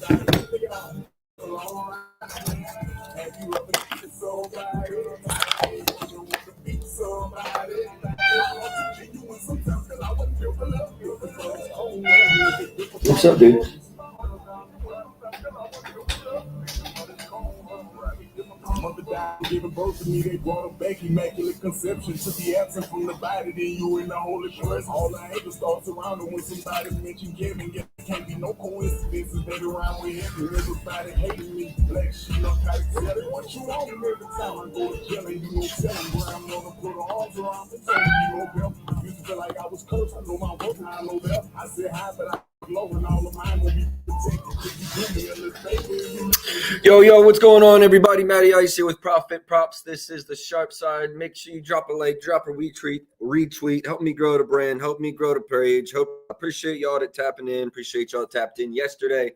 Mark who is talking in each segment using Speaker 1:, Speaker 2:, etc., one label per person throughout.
Speaker 1: What's up, dude?
Speaker 2: Mother died giving birth to me, they brought her back, immaculate conception. Took the absent from the body, then you in the holy presence. All the angels start surrounding when somebody mentioned Kevin. Yeah, can't be no coincidences that around with heaven. Everybody hating me, black sheep, I'm trying to tell it. What you want every time I go to jail, and you gon' tell them where I'm gonna put her arms around me. Tell me you no belt. Used to feel like I was cursed, I know my worth, now I know that. I said hi, but I glow, and all of mine will be protected. If you do me a little favor,
Speaker 1: Yo, what's going on, everybody? Matty Ice here with Profit Props. This is the Sharp Side. Make sure you drop a like, drop a retweet. Help me grow the brand. Help me grow the page. Appreciate y'all that tapping in. Appreciate y'all tapped in yesterday.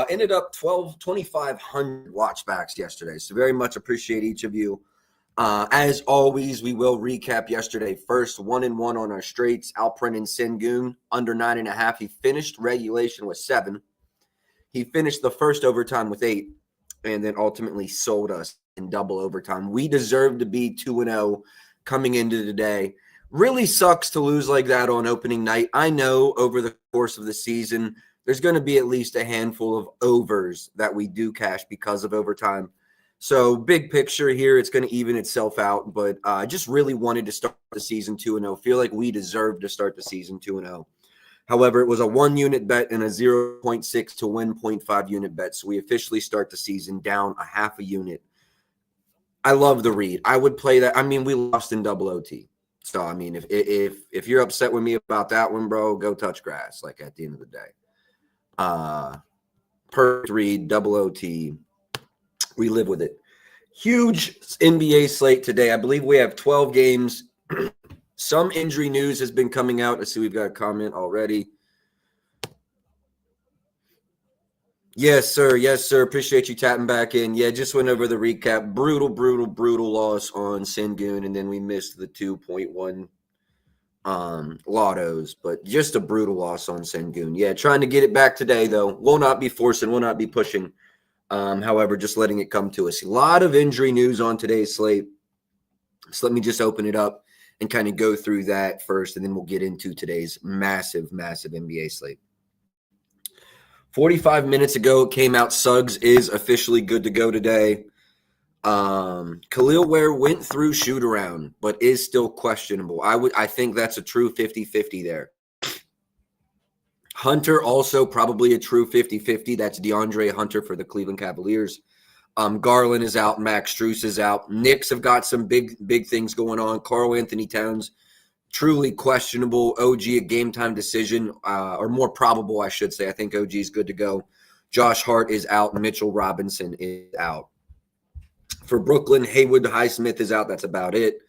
Speaker 1: Ended up 2,500 watchbacks yesterday. So very much appreciate each of you. As always, we will recap yesterday. First, 1-1 on our straights. Alpren and Sengun under 9.5. He finished regulation with 7. He finished the first overtime with 8. And then ultimately sold us in double overtime. We deserve to be 2-0 coming into today. Really sucks to lose like that on opening night. I know over the course of the season, there's going to be at least a handful of overs that we do cash because of overtime. So big picture here, it's going to even itself out. But I just really wanted to start the season 2-0. Feel like we deserve to start the season 2-0. However, it was a 1-unit bet and a 0.6 to win 0.5 unit bet. So we officially start the season down a half a unit. I love the read. I would play that. I mean, we lost in double OT. So, I mean, if you're upset with me about that one, bro, go touch grass, like at the end of the day. Perfect read, double OT. We live with it. Huge NBA slate today. I believe we have 12 games. Some injury news has been coming out. I see we've got a comment already. Yes, sir. Yes, sir. Appreciate you tapping back in. Yeah, just went over the recap. Brutal loss on Sengun, and then we missed the 2.1 lottos, but just a brutal loss on Sengun. Yeah, trying to get it back today, though. Will not be forcing, will not be pushing. However, just letting it come to us. A lot of injury news on today's slate. So let me just open it up and kind of go through that first, and then we'll get into today's massive NBA slate. 45 minutes ago, it came out Suggs is officially good to go today. Khalil Ware went through shoot-around, but is still questionable. I think that's a true 50-50 there. Hunter also probably a true 50-50. That's DeAndre Hunter for the Cleveland Cavaliers. Garland is out. Max Strus is out. Knicks have got some big things going on. Karl Anthony Towns, truly questionable. OG, a game-time decision, or more probable, I should say. I think OG is good to go. Josh Hart is out. Mitchell Robinson is out. For Brooklyn, Haywood Highsmith is out. That's about it.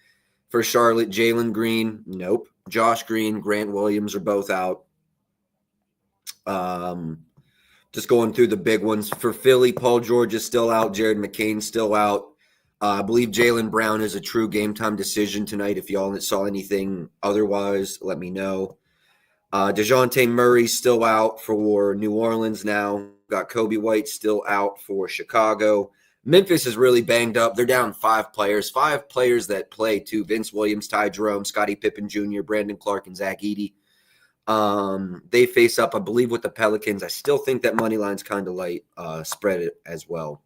Speaker 1: For Charlotte, Jalen Green, nope. Josh Green, Grant Williams are both out. Just going through the big ones. For Philly, Paul George is still out. Jared McCain's still out. I believe Jaylen Brown is a true game-time decision tonight. If y'all saw anything otherwise, let me know. DeJounte Murray's still out for New Orleans now. Got Kobe White still out for Chicago. Memphis is really banged up. They're down 5 players. 5 players that play, too. Vince Williams, Ty Jerome, Scottie Pippen Jr., Brandon Clark, and Zach Edey. They face up, I believe, with the Pelicans. I still think that money line's kind of light. Spread it as well.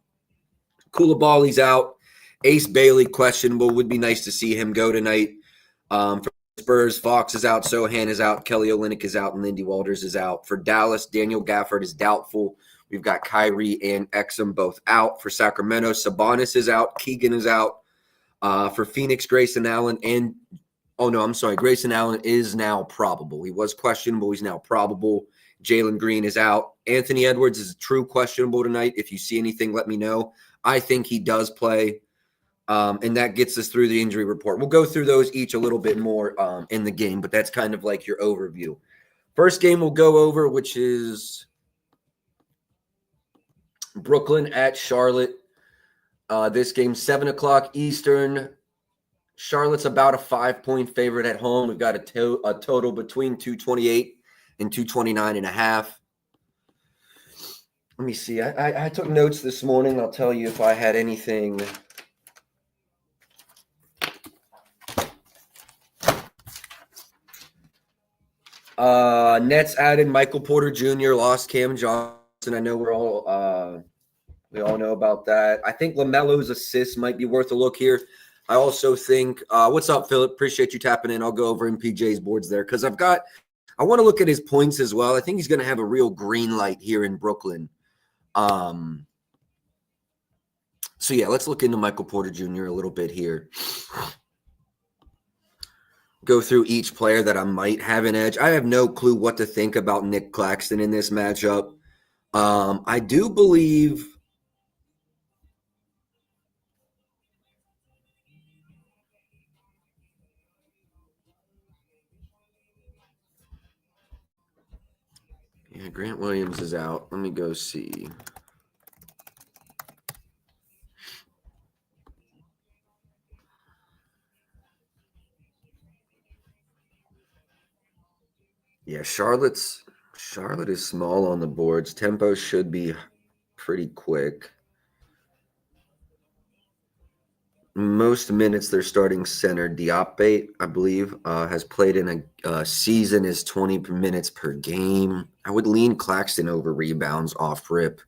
Speaker 1: Koulibaly's out. Ace Bailey questionable. Would be nice to see him go tonight. For Spurs, Fox is out. Sohan is out. Kelly Olynyk is out. And Lindy Walters is out. For Dallas, Daniel Gafford is doubtful. We've got Kyrie and Exum both out. For Sacramento, Sabonis is out. Keegan is out. For Phoenix, Grayson Allen and Grayson Allen is now probable. He was questionable. He's now probable. Jalen Green is out. Anthony Edwards is true questionable tonight. If you see anything, let me know. I think he does play, and that gets us through the injury report. We'll go through those each a little bit more in the game, but that's kind of like your overview. First game we'll go over, which is Brooklyn at Charlotte. This game, 7 o'clock Eastern. Charlotte's about a 5-point favorite at home. We've got a total between 228 and 229.5. Let me see. I took notes this morning. I'll tell you if I had anything. Nets added Michael Porter Jr., lost Cam Johnson. I know we all know about that. I think LaMelo's assist might be worth a look here. I also think what's up, Philip? Appreciate you tapping in. I'll go over MPJ's boards there because I want to look at his points as well. I think he's going to have a real green light here in Brooklyn. So yeah, let's look into Michael Porter Jr. a little bit here. Go through each player that I might have an edge. I have no clue what to think about Nick Claxton in this matchup. I do believe Grant Williams is out. Let me go see. Yeah, Charlotte is small on the boards. Tempo should be pretty quick. Most minutes they're starting center. Diape, I believe, has played in a season is 20 minutes per game. I would lean Claxton over rebounds off rip.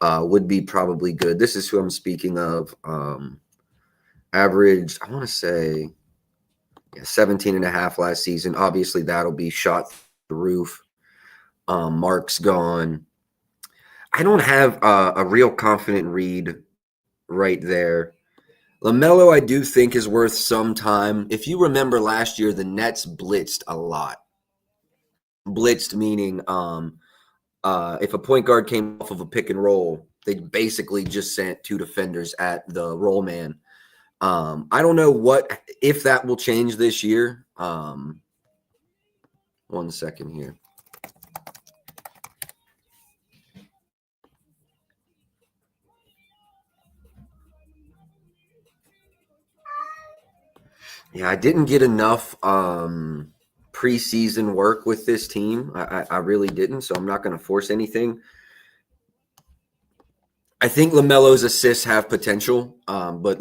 Speaker 1: Would be probably good. This is who I'm speaking of. Averaged, I want to say, 17 and a half last season. Obviously, that'll be shot through the roof. Mark's gone. I don't have a real confident read right there. LaMelo, I do think, is worth some time. If you remember last year, the Nets blitzed a lot. Blitzed meaning if a point guard came off of a pick and roll, they basically just sent two defenders at the roll man. I don't know if that will change this year. 1 second here. Yeah, I didn't get enough preseason work with this team. I really didn't, so I'm not going to force anything. I think LaMelo's assists have potential, but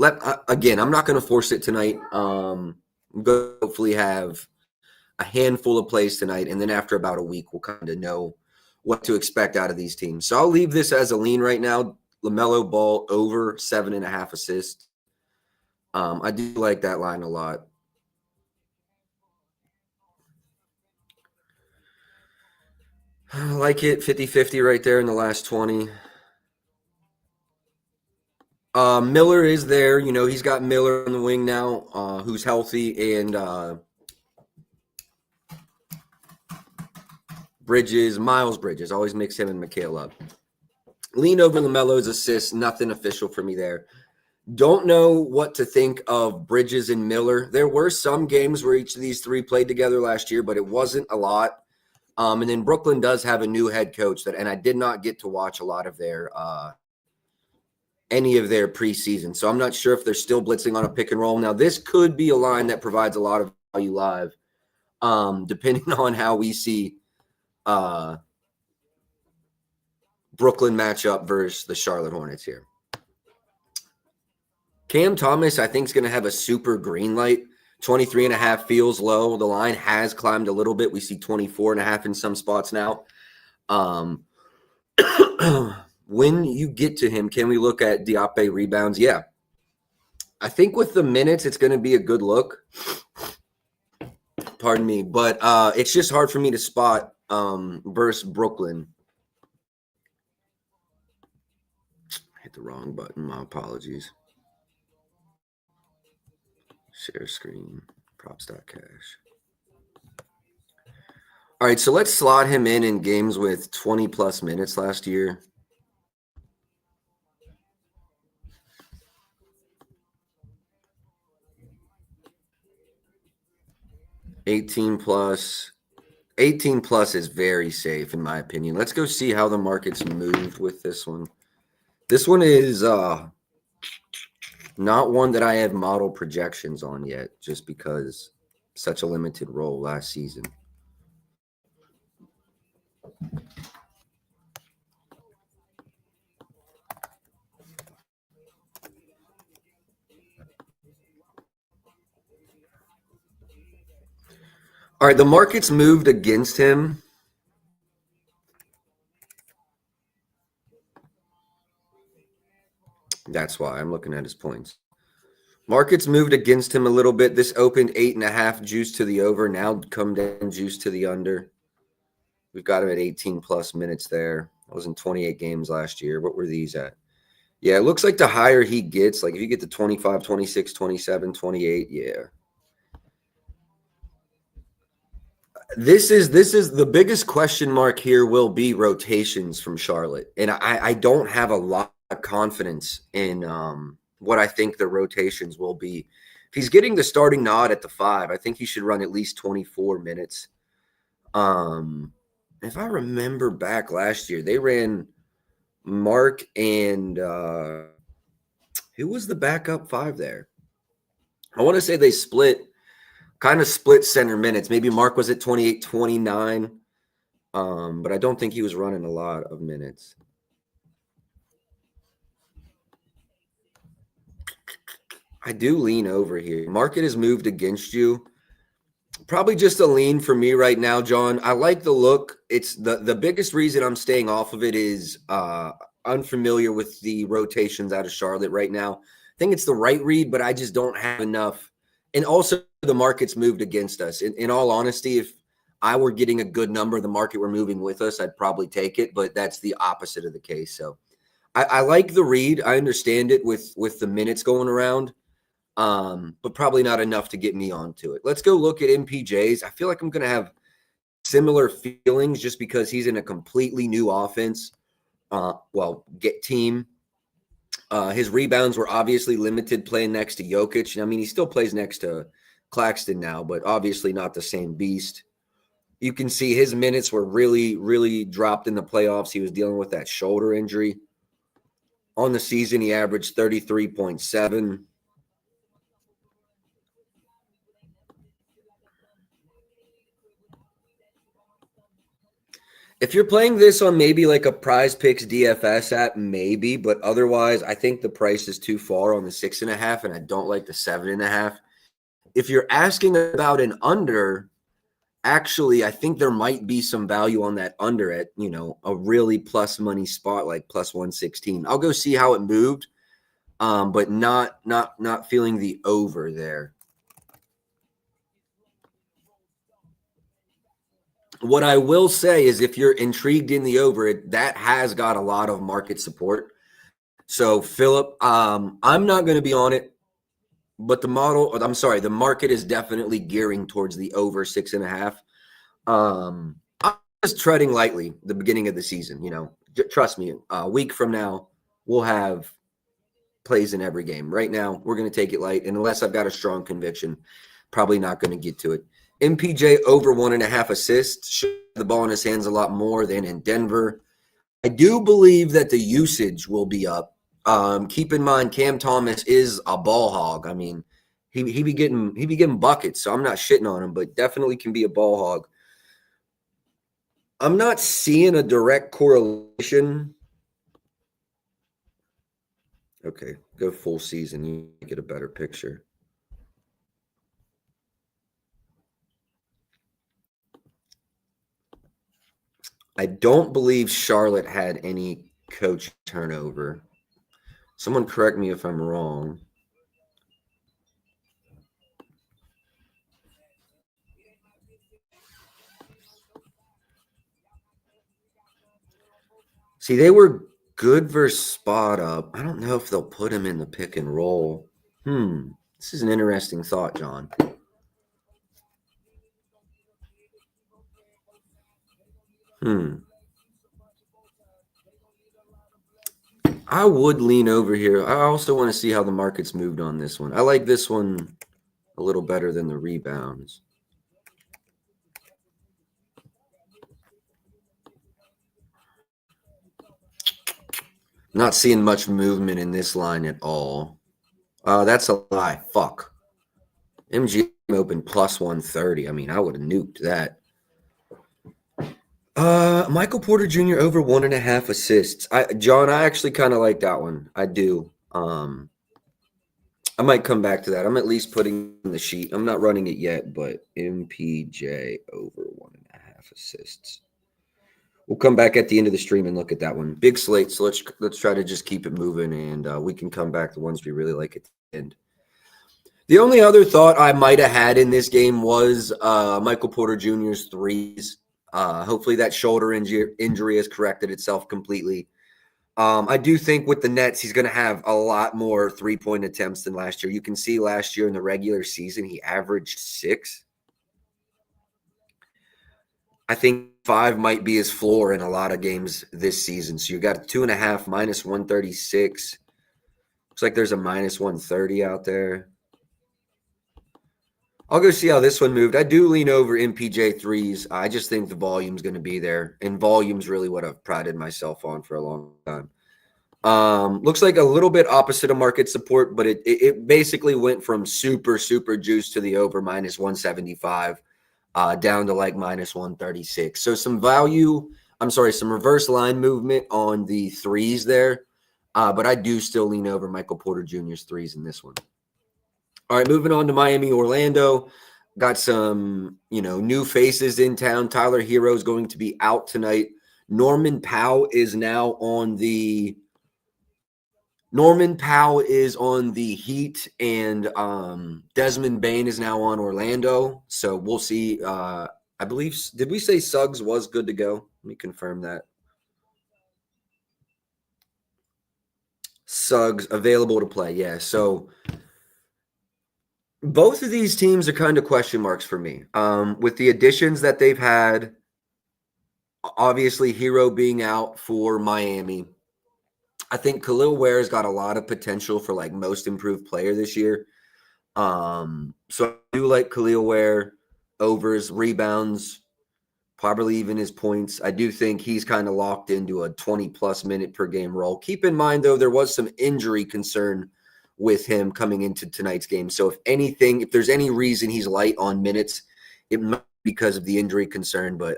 Speaker 1: again, I'm not going to force it tonight. Hopefully have a handful of plays tonight, and then after about a week, we'll kind of know what to expect out of these teams. So I'll leave this as a lean right now. LaMelo Ball over 7.5 assists. I do like that line a lot. I like it 50-50 right there in the last 20. Miller is there. You know, he's got Miller on the wing now, who's healthy, and Miles Bridges. Always mix him and Mikhail up. Lean over LaMelo's assist. Nothing official for me there. Don't know what to think of Bridges and Miller. There were some games where each of these three played together last year, but it wasn't a lot. And then Brooklyn does have a new head coach and I did not get to watch a lot of their any of their preseason. So I'm not sure if they're still blitzing on a pick and roll. Now, this could be a line that provides a lot of value live, depending on how we see Brooklyn matchup versus the Charlotte Hornets here. Cam Thomas, I think, is going to have a super green light. 23.5 feels low. The line has climbed a little bit. We see 24.5 in some spots now. When you get to him, can we look at Diape rebounds? Yeah. I think with the minutes, it's going to be a good look. Pardon me. But it's just hard for me to spot versus Brooklyn. I hit the wrong button. My apologies. Share screen. Props.cash. All right, so let's slot him in games with 20-plus minutes last year. $18 plus is very safe in my opinion. Let's go see how the market's moved with this one. This one is not one that I have model projections on yet, just because such a limited role last season. All right, the market's moved against him. That's why I'm looking at his points. Market's moved against him a little bit. This opened 8.5 juice to the over. Now come down juice to the under. We've got him at 18 plus minutes there. I was in 28 games last year. What were these at? Yeah, it looks like the higher he gets, like if you get to 25, 26, 27, 28, yeah. This is the biggest question mark here will be rotations from Charlotte. And I don't have a lot of confidence in what I think the rotations will be. If he's getting the starting nod at the 5, I think he should run at least 24 minutes. If I remember back last year, they ran Mark and who was the backup 5 there? I want to say they kind of split center minutes. Maybe Mark was at 28, 29, but I don't think he was running a lot of minutes. I do lean over here. Market has moved against you. Probably just a lean for me right now, John. I like the look. It's the biggest reason I'm staying off of it is unfamiliar with the rotations out of Charlotte right now. I think it's the right read, but I just don't have enough. And also the market's moved against us. In all honesty, if I were getting a good number, the market were moving with us, I'd probably take it, but that's the opposite of the case. So I like the read. I understand it with the minutes going around. But probably not enough to get me onto it. Let's go look at MPJs. I feel like I'm going to have similar feelings just because he's in a completely new offense. Team. His rebounds were obviously limited playing next to Jokic. I mean, he still plays next to Claxton now, but obviously not the same beast. You can see his minutes were really, really dropped in the playoffs. He was dealing with that shoulder injury. On the season, he averaged 33.7. If you're playing this on maybe like a Prize Picks DFS app, maybe, but otherwise, I think the price is too far on the 6.5, and I don't like the 7.5. If you're asking about an under, actually, I think there might be some value on that under at, a really plus money spot like plus 116. I'll go see how it moved, but not feeling the over there. What I will say is if you're intrigued in the over, that has got a lot of market support. So, Philip, I'm not going to be on it, but the market is definitely gearing towards the over 6.5. I'm just treading lightly the beginning of the season. Trust me, a week from now, we'll have plays in every game. Right now, we're going to take it light. And unless I've got a strong conviction, probably not going to get to it. MPJ over 1.5 assists. Should have the ball in his hands a lot more than in Denver. I do believe that the usage will be up. Keep in mind, Cam Thomas is a ball hog. I mean, he be getting buckets, so I'm not shitting on him, but definitely can be a ball hog. I'm not seeing a direct correlation. Okay, go full season. You get a better picture. I don't believe Charlotte had any coach turnover. Someone correct me if I'm wrong. See, they were good versus spot up. I don't know if they'll put him in the pick and roll. This is an interesting thought, John. I would lean over here. I also want to see how the market's moved on this one. I like this one a little better than the rebounds. Not seeing much movement in this line at all. That's a lie. Fuck. MGM opened plus 130. I mean, I would have nuked that. Michael Porter Jr. over 1.5 assists. John, I actually kind of like that one. I do. I might come back to that. I'm at least putting in the sheet. I'm not running it yet, but MPJ over 1.5 assists. We'll come back at the end of the stream and look at that one. Big slate, so let's try to just keep it moving, and we can come back to ones we really like at the end. The only other thought I might have had in this game was Michael Porter Jr.'s threes. Hopefully that shoulder injury has corrected itself completely. I do think with the Nets, he's going to have a lot more three-point attempts than last year. You can see last year in the regular season, he averaged 6. I think 5 might be his floor in a lot of games this season. So you got 2.5 minus 136. Looks like there's a minus 130 out there. I'll go see how this one moved. I do lean over MPJ threes. I just think the volume's going to be there. And volume's really what I've prided myself on for a long time. Looks like a little bit opposite of market support, but it basically went from super juice to the over minus 175 down to like minus 136. So some reverse line movement on the threes there. But I do still lean over Michael Porter Jr.'s threes in this one. All right, moving on to Miami, Orlando. Got some, new faces in town. Tyler Hero is going to be out tonight. Norman Powell is on the Heat, and Desmond Bane is now on Orlando. So we'll see. I believe, did we say Suggs was good to go? Let me confirm that. Suggs available to play, yeah. So both of these teams are kind of question marks for me. With the additions that they've had, obviously Hero being out for Miami, I think Khalil Ware's got a lot of potential for like most improved player this year. So I do like Khalil Ware over his rebounds, probably even his points. I do think he's kind of locked into a 20-plus minute per game role. Keep in mind, though, there was some injury concern with him coming into tonight's game. So if there's any reason he's light on minutes, it might be because of the injury concern. But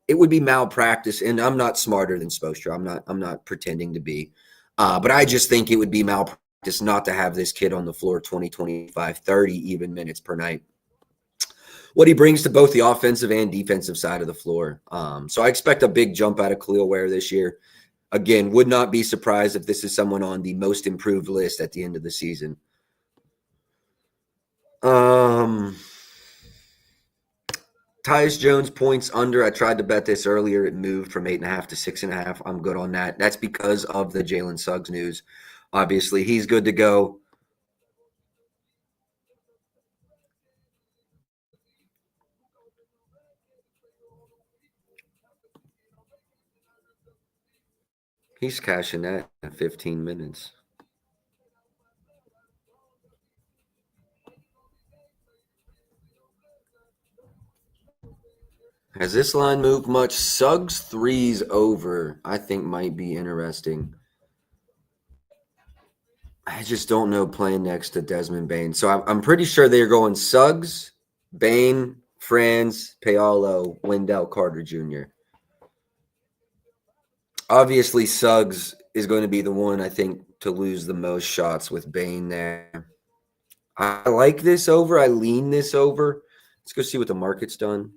Speaker 1: it would be malpractice, and I'm not smarter than Spoelstra. I'm not pretending to be. But I just think it would be malpractice not to have this kid on the floor 20, 25, 30 even minutes per night. What he brings to both the offensive and defensive side of the floor. So I expect a big jump out of Khalil Ware this year. Again, would not be surprised if this is someone on the most improved list at the end of the season. Tyus Jones points under. I tried to bet this earlier. It moved from 8.5 to 6.5. I'm good on that. That's because of the Jalen Suggs news. Obviously, he's good to go. He's cashing that in 15 minutes. Has this line moved much? Suggs threes over, I think, might be interesting. I just don't know playing next to Desmond Bane. So I'm pretty sure they're going Suggs, Bane, Franz, Paolo, Wendell Carter Jr. Obviously, Suggs is going to be the one, I think, to lose the most shots with Bane there. I like this over. I lean this over. Let's go see what the market's done.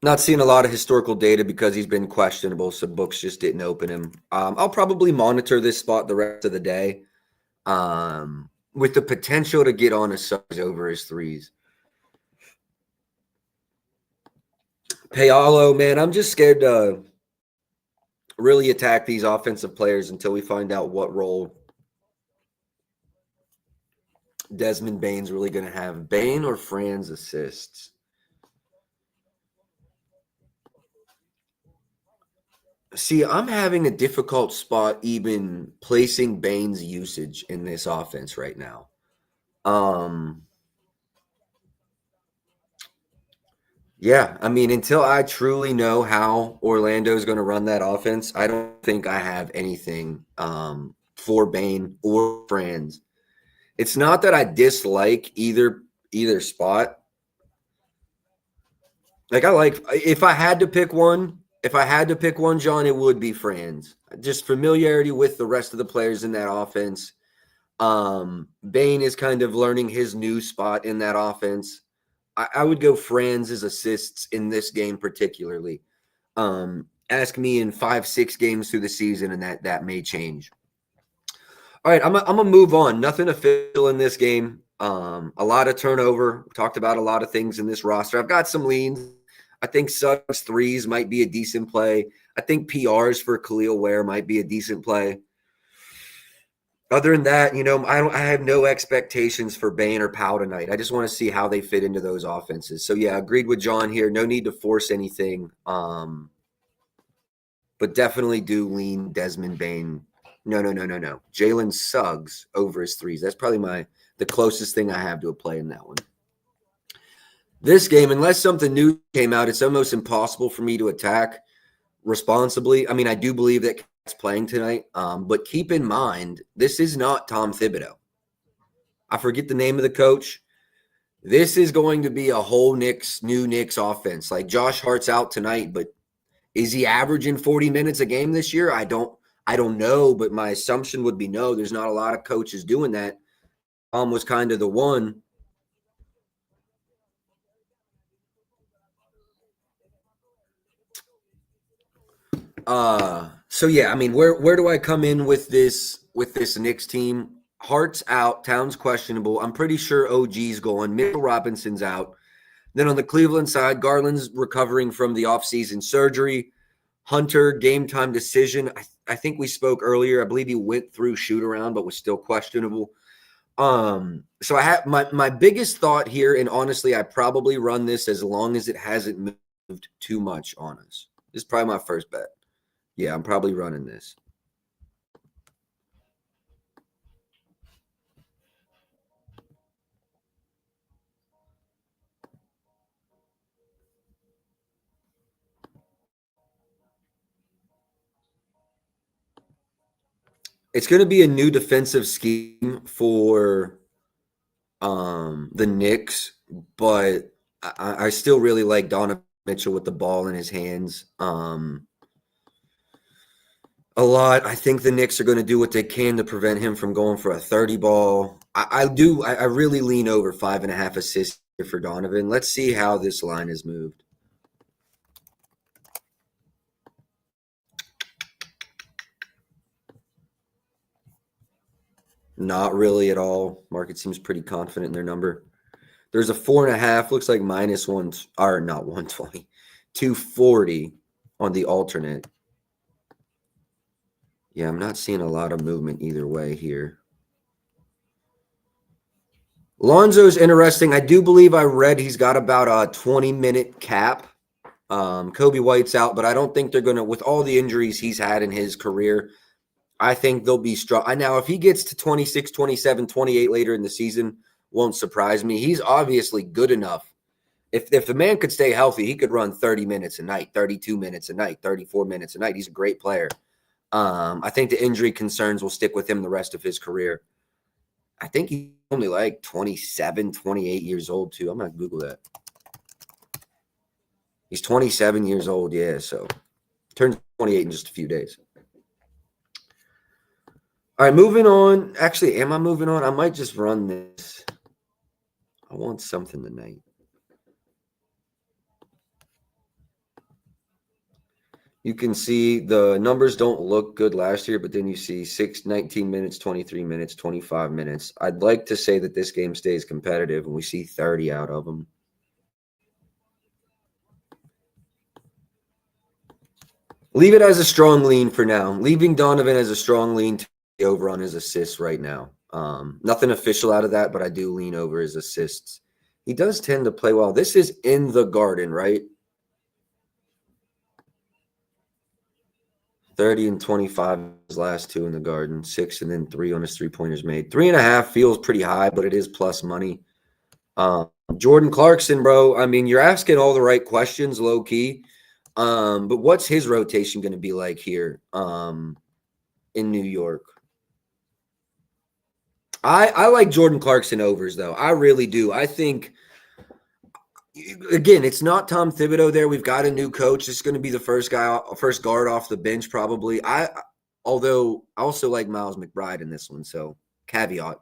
Speaker 1: Not seeing a lot of historical data because he's been questionable, so books just didn't open him. I'll probably monitor this spot the rest of the day with the potential to get on a Suggs over his threes. Paolo, man, I'm just scared to really attack these offensive players until we find out what role Desmond Bane's really going to have. Bane or Franz assists? See, I'm having a difficult spot even placing Bane's usage in this offense right now. Yeah, I mean, until I truly know how Orlando is going to run that offense, I don't think I have anything for Bane or Franz. It's not that I dislike either spot. if I had to pick one, John, it would be Franz. Just familiarity with the rest of the players in that offense. Bain is kind of learning his new spot in that offense. I would go Franz's assists in this game particularly. Ask me in 5-6 games through the season, and that may change. All right, I'm gonna move on. Nothing official in this game. A lot of turnover. We talked about a lot of things in this roster. I've got some leans. I think Suggs threes might be a decent play. I think PRs for Khalil Ware might be a decent play. Other than that, I have no expectations for Bain or Powell tonight. I just want to see how they fit into those offenses. So yeah, agreed with John here. No need to force anything. But definitely do lean Desmond Bain. No. Jalen Suggs over his threes. That's probably the closest thing I have to a play in that one. This game, unless something new came out, it's almost impossible for me to attack responsibly. I mean, I do believe that Cat's playing tonight, but keep in mind, this is not Tom Thibodeau. I forget the name of the coach. This is going to be a whole new Knicks offense. Like Josh Hart's out tonight, but is he averaging 40 minutes a game this year? I don't know, but my assumption would be no. There's not a lot of coaches doing that. Tom was kind of the one. So yeah, I mean, where do I come in with this Knicks team? Hart's out, Towns questionable. I'm pretty sure OG's going. Mitchell Robinson's out. Then on the Cleveland side, Garland's recovering from the offseason surgery. Hunter, game time decision. I think we spoke earlier. I believe he went through shoot around, but was still questionable. So I have my biggest thought here, and honestly, I probably run this as long as it hasn't moved too much on us. This is probably my first bet. Yeah, I'm probably running this. It's going to be a new defensive scheme for the Knicks, but I still really like Donovan Mitchell with the ball in his hands. A lot. I think the Knicks are going to do what they can to prevent him from going for a 30 ball. I really lean over 5.5 assists for Donovan. Let's see how this line is moved. Not really at all. Market seems pretty confident in their number. There's a 4.5. Looks like minus one, or not 120, 240 on the alternate. Yeah, I'm not seeing a lot of movement either way here. Lonzo's interesting. I do believe I read he's got about a 20-minute cap. Kobe White's out, but I don't think they're going to, with all the injuries he's had in his career, I think they'll be strong. Now, if he gets to 26, 27, 28 later in the season, won't surprise me. He's obviously good enough. If the man could stay healthy, he could run 30 minutes a night, 32 minutes a night, 34 minutes a night. He's a great player. I think the injury concerns will stick with him the rest of his career. I think he's only like 27, 28 years old, too. I'm going to Google that. He's 27 years old, yeah, so turns 28 in just a few days. All right, moving on. Actually, am I moving on? I might just run this. I want something tonight. You can see the numbers don't look good last year, but then you see 19 minutes, 23 minutes, 25 minutes. I'd like to say that this game stays competitive and we see 30 out of them. Leave it as a strong lean for now. Leaving Donovan as a strong lean to the over on his assists right now. Nothing official out of that, but I do lean over his assists. He does tend to play well. This is in the Garden, right? 30 and 25 his last two in the Garden, 6 and then 3 on his three-pointers made. 3.5 feels pretty high, but it is plus money. Jordan Clarkson, bro, I mean, you're asking all the right questions, low-key. But what's his rotation going to be like here in New York? I like Jordan Clarkson overs, though. I really do. I think Again, it's not Tom Thibodeau there. We've got a new coach. It's going to be the first guard off the bench probably. Although I also like Miles McBride in this one, so caveat.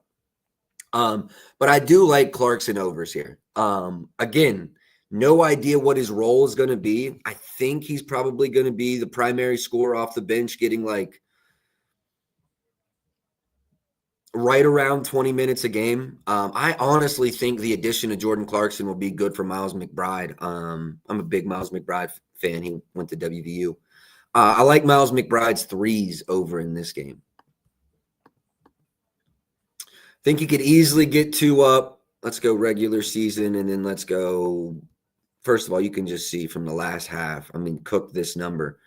Speaker 1: But I do like Clarkson overs here. Again, no idea what his role is going to be. I think he's probably going to be the primary scorer off the bench, getting like right around 20 minutes a game. I honestly think the addition of Jordan Clarkson will be good for Miles McBride. I'm a big Miles McBride fan. He went to WVU. I like Miles McBride's threes over in this game. Think he could easily get two up. Let's go regular season, and then let's go. First of all, you can just see from the last half. I mean, cook this number.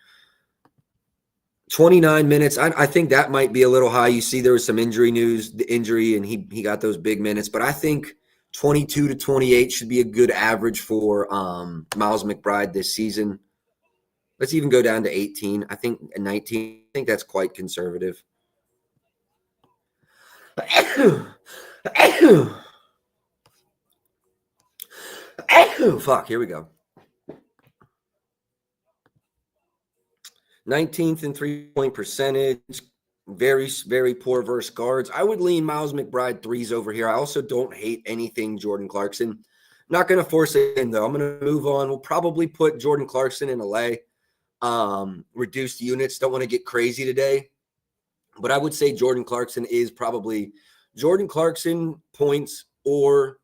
Speaker 1: 29 minutes. I think that might be a little high. You see there was some injury news, the injury, and he got those big minutes. But I think 22 to 28 should be a good average for Miles McBride this season. Let's even go down to 18. I think 19. I think that's quite conservative. Fuck, here we go. 19th in three-point percentage. Very, very poor versus guards. I would lean Miles McBride threes over here. I also don't hate anything Jordan Clarkson. Not going to force it in, though. I'm going to move on. We'll probably put Jordan Clarkson in LA. Reduced units. Don't want to get crazy today. But I would say Jordan Clarkson is probably Jordan Clarkson points or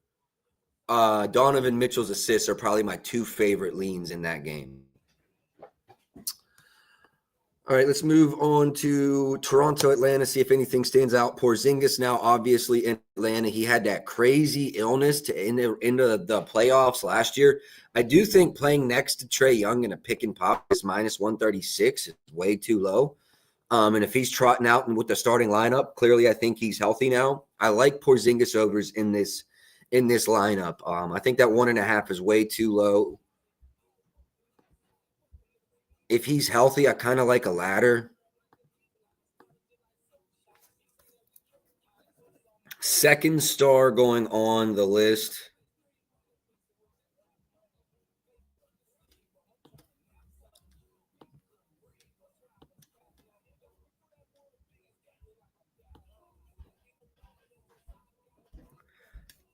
Speaker 1: Donovan Mitchell's assists are probably my two favorite leans in that game. All right, let's move on to Toronto, Atlanta, see if anything stands out. Porzingis now obviously in Atlanta. He had that crazy illness to end into the playoffs last year. I do think playing next to Trae Young in a pick and pop is minus 136 is way too low. And if he's trotting out and with the starting lineup, clearly I think he's healthy now. I like Porzingis overs in this lineup. I think that 1.5 is way too low. If he's healthy, I kind of like a ladder. Second star going on the list.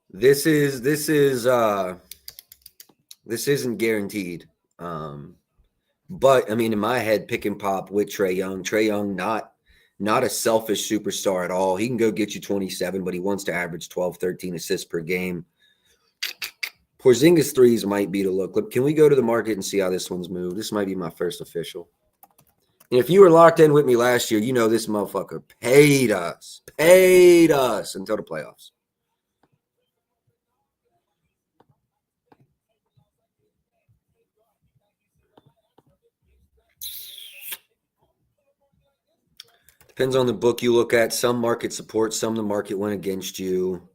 Speaker 1: This isn't guaranteed. But I mean, in my head, pick and pop with Trae Young. Trae Young, not a selfish superstar at all. He can go get you 27, but he wants to average 12, 13 assists per game. Porzingis threes might be the look. Look, can we go to the market and see how this one's moved? This might be my first official. And if you were locked in with me last year, you know this motherfucker paid us until the playoffs. Depends on the book you look at. Some market support, some the market went against you.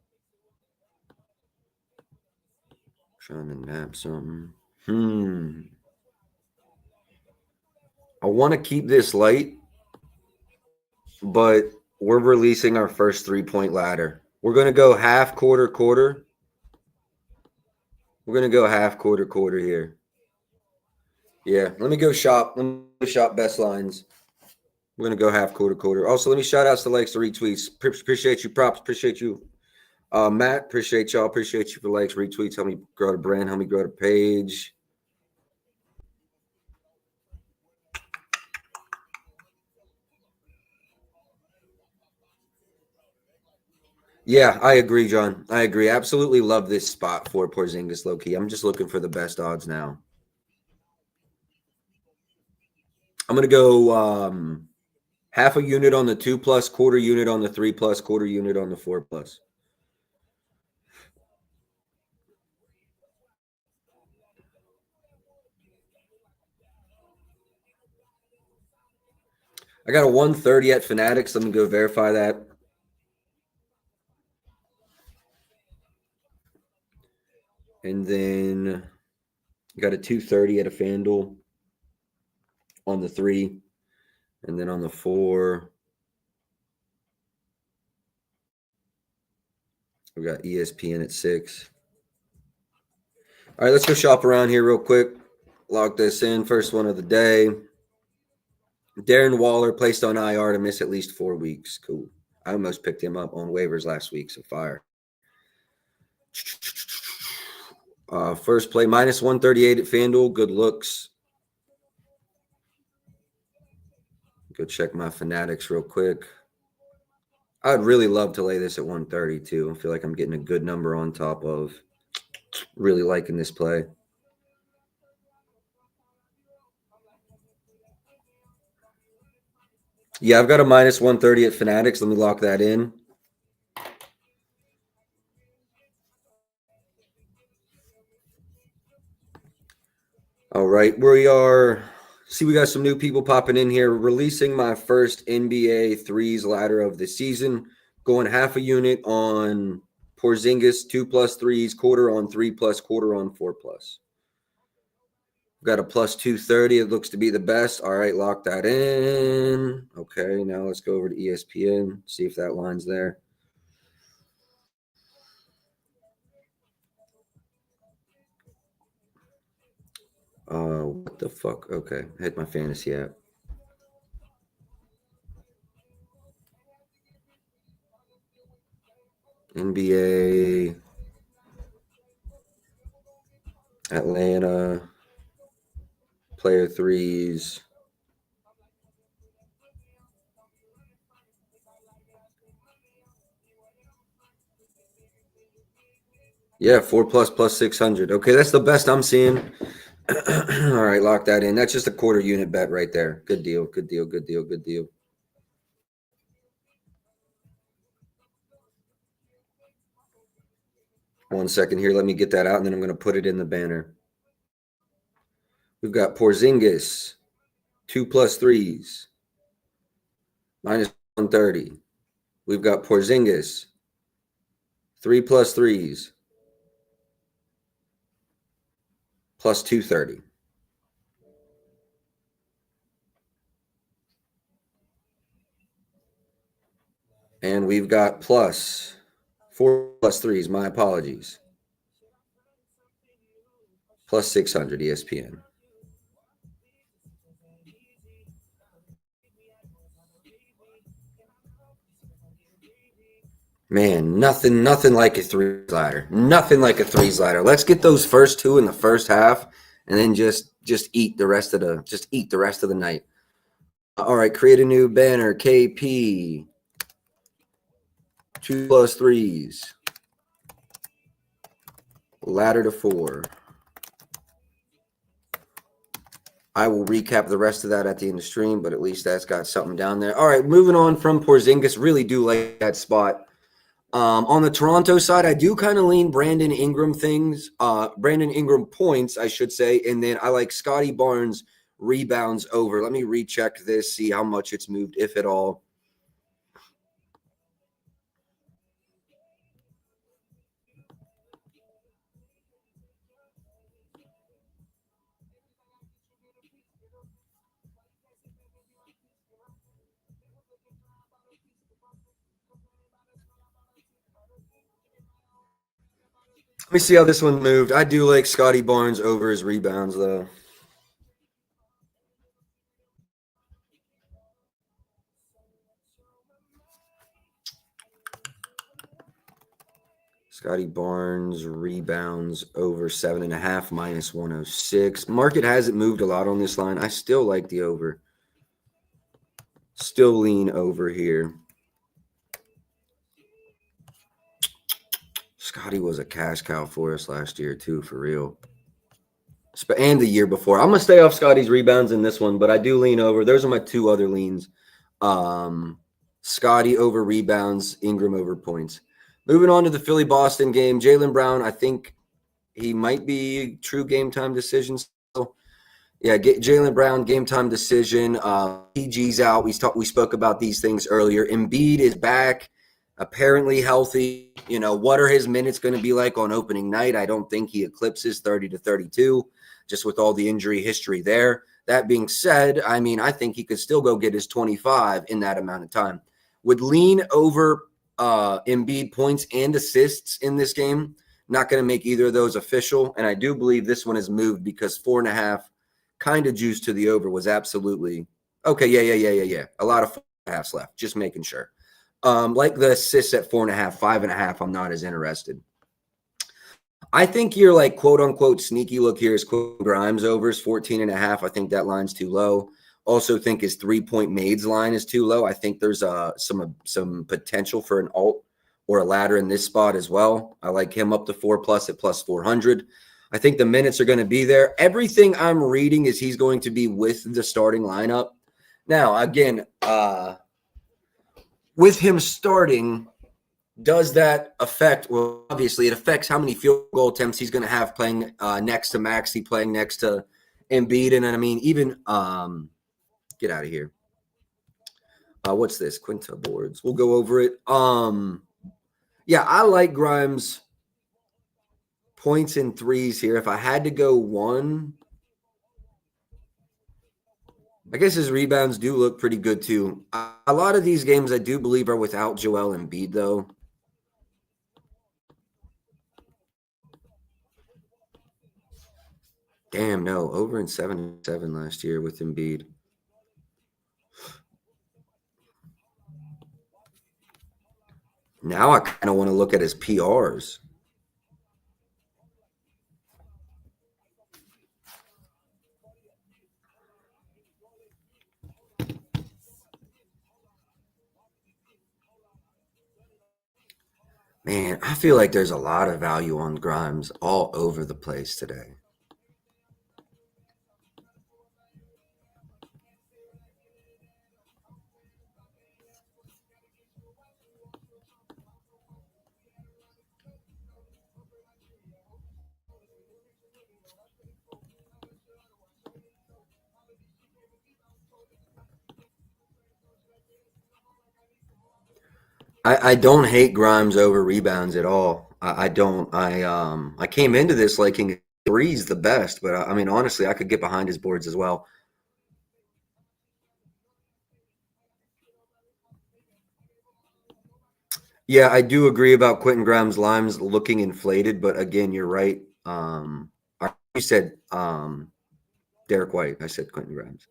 Speaker 1: Trying to nap something. I want to keep this light, but we're releasing our first 3-point ladder. We're going to go half, quarter, quarter. We're going to go half, quarter, quarter here. Yeah, let me go shop. Let me go shop best lines. We're going to go half, quarter, quarter. Also, let me shout out to likes, the retweets. Appreciate you, props. Appreciate you. Matt, appreciate y'all. Appreciate you for likes, retweets. Help me grow the brand. Help me grow the page. Yeah, I agree, John. I agree. Absolutely love this spot for Porzingis, low-key. I'm just looking for the best odds now. I'm going to go half a unit on the 2+, quarter unit on the 3+, quarter unit on the 4+. I got a 130 at Fanatics. Let me go verify that. And then got a 230 at a FanDuel on the 3. And then on the 4, we got ESPN at 6. All right, let's go shop around here real quick. Lock this in. First one of the day. Darren Waller placed on IR to miss at least 4 weeks. Cool. I almost picked him up on waivers last week, so fire. First play, minus 138 at FanDuel. Good looks. Go check my Fanatics real quick. I'd really love to lay this at 130 too. I feel like I'm getting a good number on top of. Really liking this play. Yeah, I've got a minus 130 at Fanatics. Let me lock that in. All right, we are. See, we got some new people popping in here. Releasing my first NBA threes ladder of the season. Going half a unit on Porzingis, 2+ threes, quarter on 3+, quarter on 4+. Got a plus 230. It looks to be the best. All right, lock that in. Okay, now let's go over to ESPN, see if that line's there. What the fuck? Okay, hit my fantasy app. NBA, Atlanta, player threes. Yeah, 4+ plus 600. Okay, that's the best I'm seeing. All right, lock that in. That's just a quarter unit bet right there. Good deal, good deal, good deal, good deal. One second here. Let me get that out, and then I'm going to put it in the banner. We've got Porzingis, 2+ threes, minus 130. We've got Porzingis, 3+ threes, plus 230. And we've got plus 4+ threes. My apologies. Plus 600 ESPN. Man, nothing like a three slider. Nothing like a three slider. Let's get those first two in the first half, and then just eat the rest of the night. All right, create a new banner. KP, 2+ threes. Ladder to 4. I will recap the rest of that at the end of the stream, but at least that's got something down there. All right, moving on from Porzingis. Really do like that spot. On the Toronto side, I do kind of lean Brandon Ingram points, I should say. And then I like Scotty Barnes rebounds over. Let me recheck this, see how much it's moved, if at all. Let me see how this one moved. I do like Scotty Barnes over his rebounds, though. Scotty Barnes rebounds over 7.5 minus 106. Market hasn't moved a lot on this line. I still like the over. Still lean over here. Scotty was a cash cow for us last year, too, for real. And the year before. I'm going to stay off Scotty's rebounds in this one, but I do lean over. Those are my two other leans. Scotty over rebounds, Ingram over points. Moving on to the Philly-Boston game. Jaylen Brown, I think he might be true game-time decision still. Yeah, Jaylen Brown, game-time decision. PG's out. We spoke about these things earlier. Embiid is back, apparently healthy. You know, what are his minutes going to be like on opening night? I don't think he eclipses 30 to 32, just with all the injury history there. That being said, I mean, I think he could still go get his 25 in that amount of time. Would lean over Embiid points and assists in this game. Not going to make either of those official. And I do believe this one is moved because 4.5 kind of juice to the over was absolutely okay. Yeah. A lot of 4.5s left. Just making sure. Like the assists at 4.5, 5.5, I'm not as interested. I think your like quote unquote sneaky look here is Quentin Grimes overs 14.5. I think that line's too low. Also think his 3-point mades line is too low. I think there's some potential for an alt or a ladder in this spot as well. I like him up to 4+ at plus 400. I think the minutes are going to be there. Everything I'm reading is he's going to be with the starting lineup. Now, again, with him starting, does that affect? Well, obviously, it affects how many field goal attempts he's going to have playing next to Maxey, playing next to Embiid. And I mean, even get out of here. What's this? Quinta boards. We'll go over it. Yeah, I like Grimes' points and threes here. If I had to go one, I guess his rebounds do look pretty good too. A lot of these games I do believe are without Joel Embiid though. Damn, no. Over in 7-7 last year with Embiid. Now I kind of want to look at his PRs. Man, I feel like there's a lot of value on Grimes all over the place today. I don't hate Grimes over rebounds at all. I don't. I came into this liking threes the best, but I mean honestly, I could get behind his boards as well. Yeah, I do agree about Quentin Grimes' lines looking inflated, but again, you're right. You said Derek White. I said Quentin Grimes.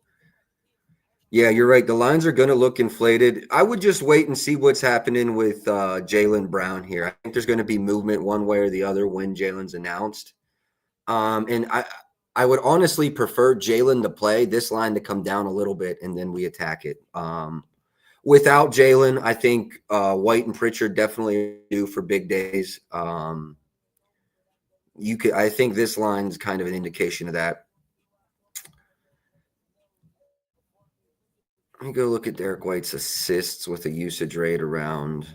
Speaker 1: Yeah, you're right. The lines are going to look inflated. I would just wait and see what's happening with Jaylen Brown here. I think there's going to be movement one way or the other when Jalen's announced. And I would honestly prefer Jalen to play this line to come down a little bit and then we attack it. Without Jalen, I think White and Pritchard definitely do for big days. I think this line's kind of an indication of that. Let me go look at Derek White's assists with a usage rate around.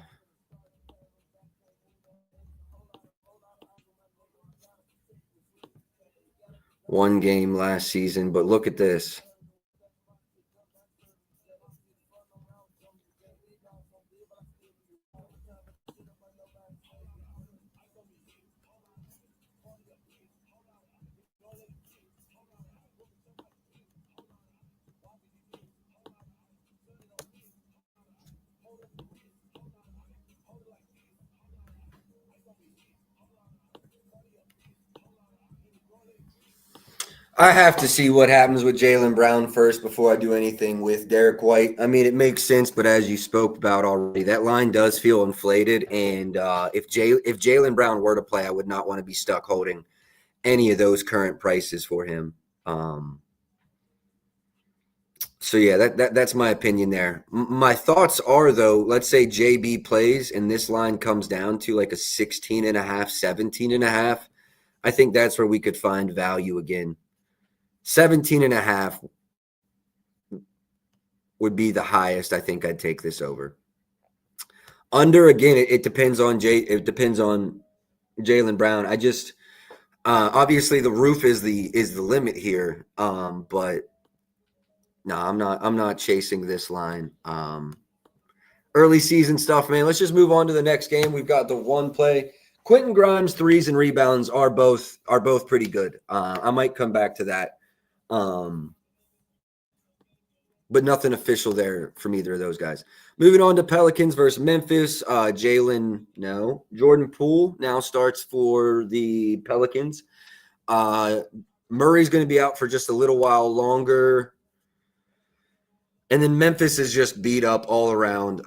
Speaker 1: One game last season, but look at this. I have to see what happens with Jaylen Brown first before I do anything with Derek White. I mean, it makes sense, but as you spoke about already, that line does feel inflated. And if Jaylen Brown were to play, I would not want to be stuck holding any of those current prices for him. So yeah, that's my opinion there. My thoughts are though, let's say JB plays and this line comes down to like a 16.5, 17.5. I think that's where we could find value again. 17.5 would be the highest I think I'd take this over. Under again, it depends on Jaylen Brown. I just obviously the roof is the limit here. But no, I'm not chasing this line. Early season stuff, man. Let's just move on to the next game. We've got the one play. Quentin Grimes' threes and rebounds are both pretty good. I might come back to that. but nothing official there from either of those guys. Moving on to Pelicans versus Memphis. Jordan Poole now starts for the Pelicans. Murray's going to be out for just a little while longer. And then Memphis is just beat up all around.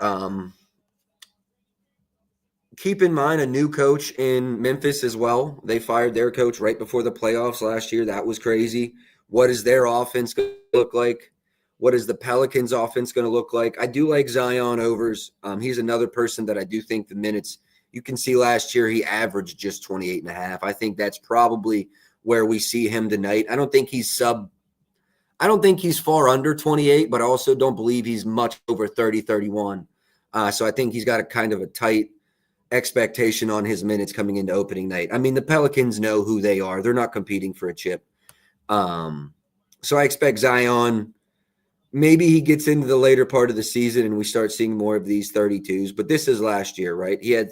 Speaker 1: Keep in mind a new coach in Memphis as well. They fired their coach right before the playoffs last year. That was crazy. What is their offense going to look like? What is the Pelicans' offense going to look like? I do like Zion Overs. He's another person that I do think the minutes – you can see last year he averaged just 28.5. I think that's probably where we see him tonight. I don't think he's far under 28, but I also don't believe he's much over 30, 31. So I think he's got a kind of a tight expectation on his minutes coming into opening night. I mean, the Pelicans know who they are. They're not competing for a chip. So I expect Zion – maybe he gets into the later part of the season and we start seeing more of these 32s. But this is last year, right? He had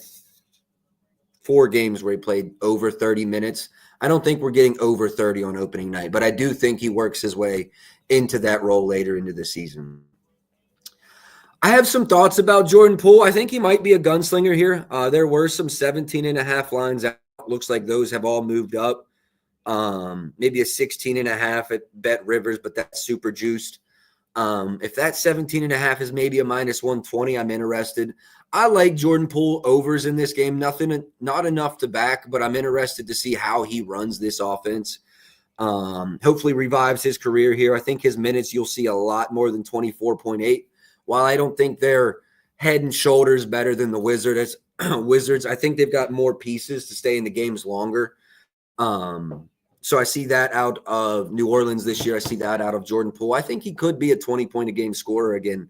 Speaker 1: 4 games where he played over 30 minutes. I don't think we're getting over 30 on opening night, but I do think he works his way into that role later into the season. I have some thoughts about Jordan Poole. I think he might be a gunslinger here. There were some 17.5 lines out. Looks like those have all moved up. Maybe a 16.5 at Bet Rivers, but that's super juiced. If that 17.5 is maybe a minus 120, I'm interested. I like Jordan Poole overs in this game. Not enough to back, but I'm interested to see how he runs this offense. Hopefully revives his career here. I think his minutes, you'll see a lot more than 24.8. While I don't think they're head and shoulders better than the Wizards, I think they've got more pieces to stay in the games longer. So I see that out of New Orleans this year. I see that out of Jordan Poole. I think he could be a 20-point-a-game scorer again.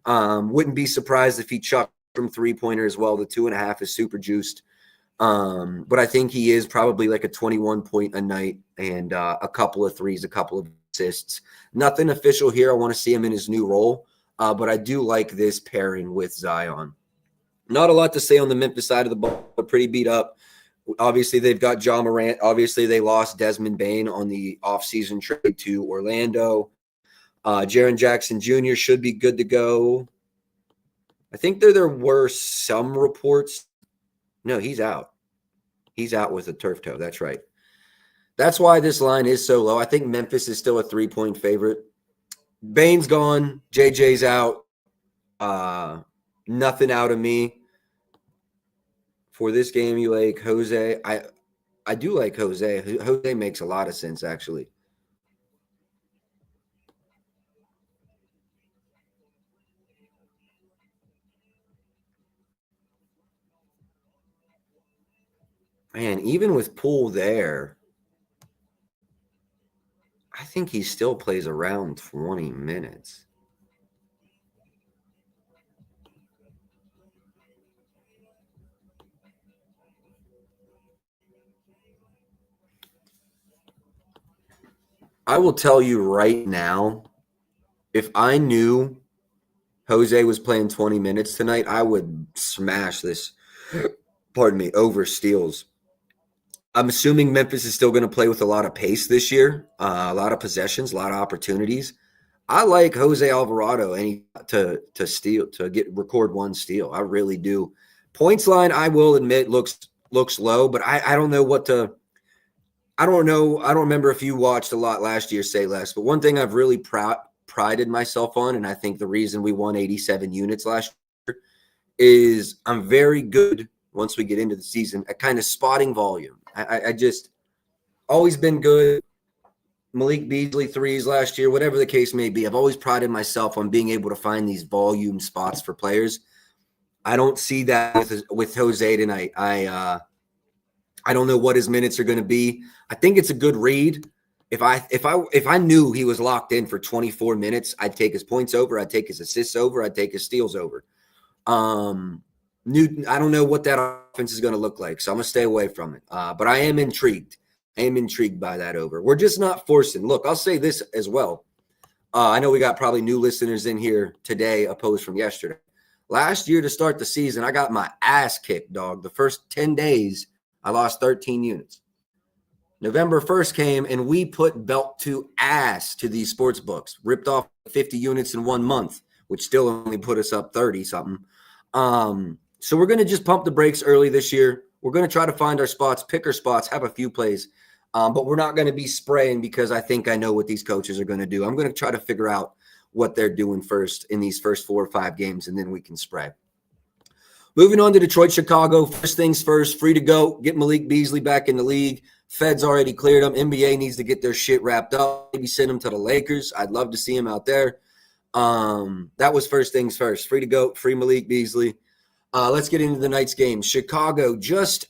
Speaker 1: Wouldn't be surprised if he chucked from three-pointer as well. The 2.5 is super juiced. But I think he is probably like a 21-point a night and a couple of threes, a couple of assists. Nothing official here. I want to see him in his new role. But I do like this pairing with Zion. Not a lot to say on the Memphis side of the ball, but pretty beat up. Obviously, they've got Ja Morant. Obviously, they lost Desmond Bane on the offseason trade to Orlando. Jaren Jackson Jr. should be good to go. I think there were some reports. No, he's out. He's out with a turf toe. That's right. That's why this line is so low. I think Memphis is still a 3-point favorite. Bane's gone. JJ's out. Nothing out of me. For this game, you like Jose. I do like Jose. Jose makes a lot of sense, actually. Man, even with Poole there, I think he still plays around 20 minutes. I will tell you right now, if I knew Jose was playing 20 minutes tonight, I would smash this, over steals. I'm assuming Memphis is still going to play with a lot of pace this year, a lot of possessions, a lot of opportunities. I like Jose Alvarado to record one steal. I really do. Points line, I will admit, looks low, but I don't know what to – I don't know. I don't remember if you watched a lot last year, say less. But one thing I've really prided myself on, and I think the reason we won 87 units last year, is I'm very good once we get into the season at kind of spotting volume. I just always been good. Malik Beasley threes last year, whatever the case may be. I've always prided myself on being able to find these volume spots for players. I don't see that with Jose tonight. I don't know what his minutes are going to be. I think it's a good read. If I knew he was locked in for 24 minutes, I'd take his points over. I'd take his assists over. I'd take his steals over. I don't know what that offense is going to look like, so I'm going to stay away from it. But I am intrigued. I am intrigued by that over. We're just not forcing. Look, I'll say this as well. I know we got probably new listeners in here today opposed from yesterday. Last year to start the season, I got my ass kicked, dog. The first 10 days, I lost 13 units. November 1st came and we put belt to ass to these sports books, ripped off 50 units in 1 month, which still only put us up 30 something. So we're going to just pump the brakes early this year. We're going to try to find our spots, pick our spots, have a few plays, but we're not going to be spraying because I think I know what these coaches are going to do. I'm going to try to figure out what they're doing first in these first 4 or 5 games, and then we can spray. Moving on to Detroit, Chicago. First things first, free to go. Get Malik Beasley back in the league. Fed's already cleared him. NBA needs to get their shit wrapped up. Maybe send him to the Lakers. I'd love to see him out there. That was first things first. Free to go. Free Malik Beasley. Let's get into the night's game. Chicago,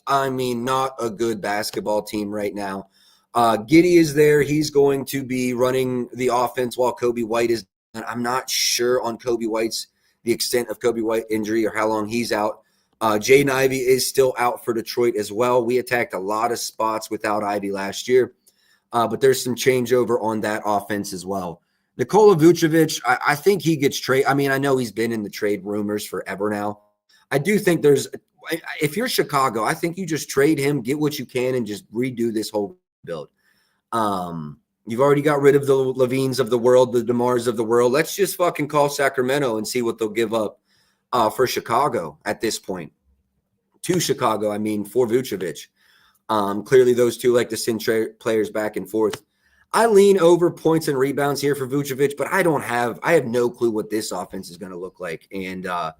Speaker 1: not a good basketball team right now. Giddey is there. He's going to be running the offense while Kobe White is. I'm not sure on Kobe White's the extent of Kobe White injury or how long he's out. Jaden Ivey is still out for Detroit as well. We attacked a lot of spots without Ivey last year, but there's some changeover on that offense as well. Nikola Vucevic, I think he gets traded. I mean, I know he's been in the trade rumors forever now. I do think if you're Chicago, I think you just trade him, get what you can, and just redo this whole build. You've already got rid of the Levines of the world, the DeMars of the world. Let's just fucking call Sacramento and see what they'll give up for Chicago at this point. To Chicago, for Vucevic. Clearly, those two like to send players back and forth. I lean over points and rebounds here for Vucevic, but I have no clue what this offense is going to look like. And the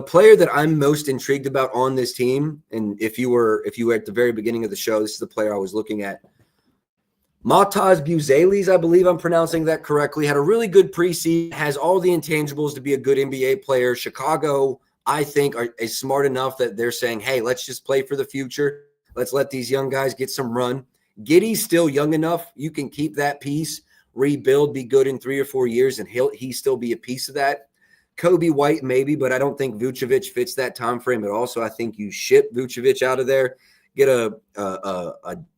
Speaker 1: player that I'm most intrigued about on this team, and if you were at the very beginning of the show, this is the player I was looking at. Mataz Buzelis, I believe I'm pronouncing that correctly, had a really good preseason, has all the intangibles to be a good NBA player. Chicago, I think, is smart enough that they're saying, hey, let's just play for the future. Let's let these young guys get some run. Giddey's still young enough. You can keep that piece, rebuild, be good in 3 or 4 years, and he'll still be a piece of that. Kobe White, maybe, but I don't think Vucevic fits that time frame at all. So I think you ship Vucevic out of there, get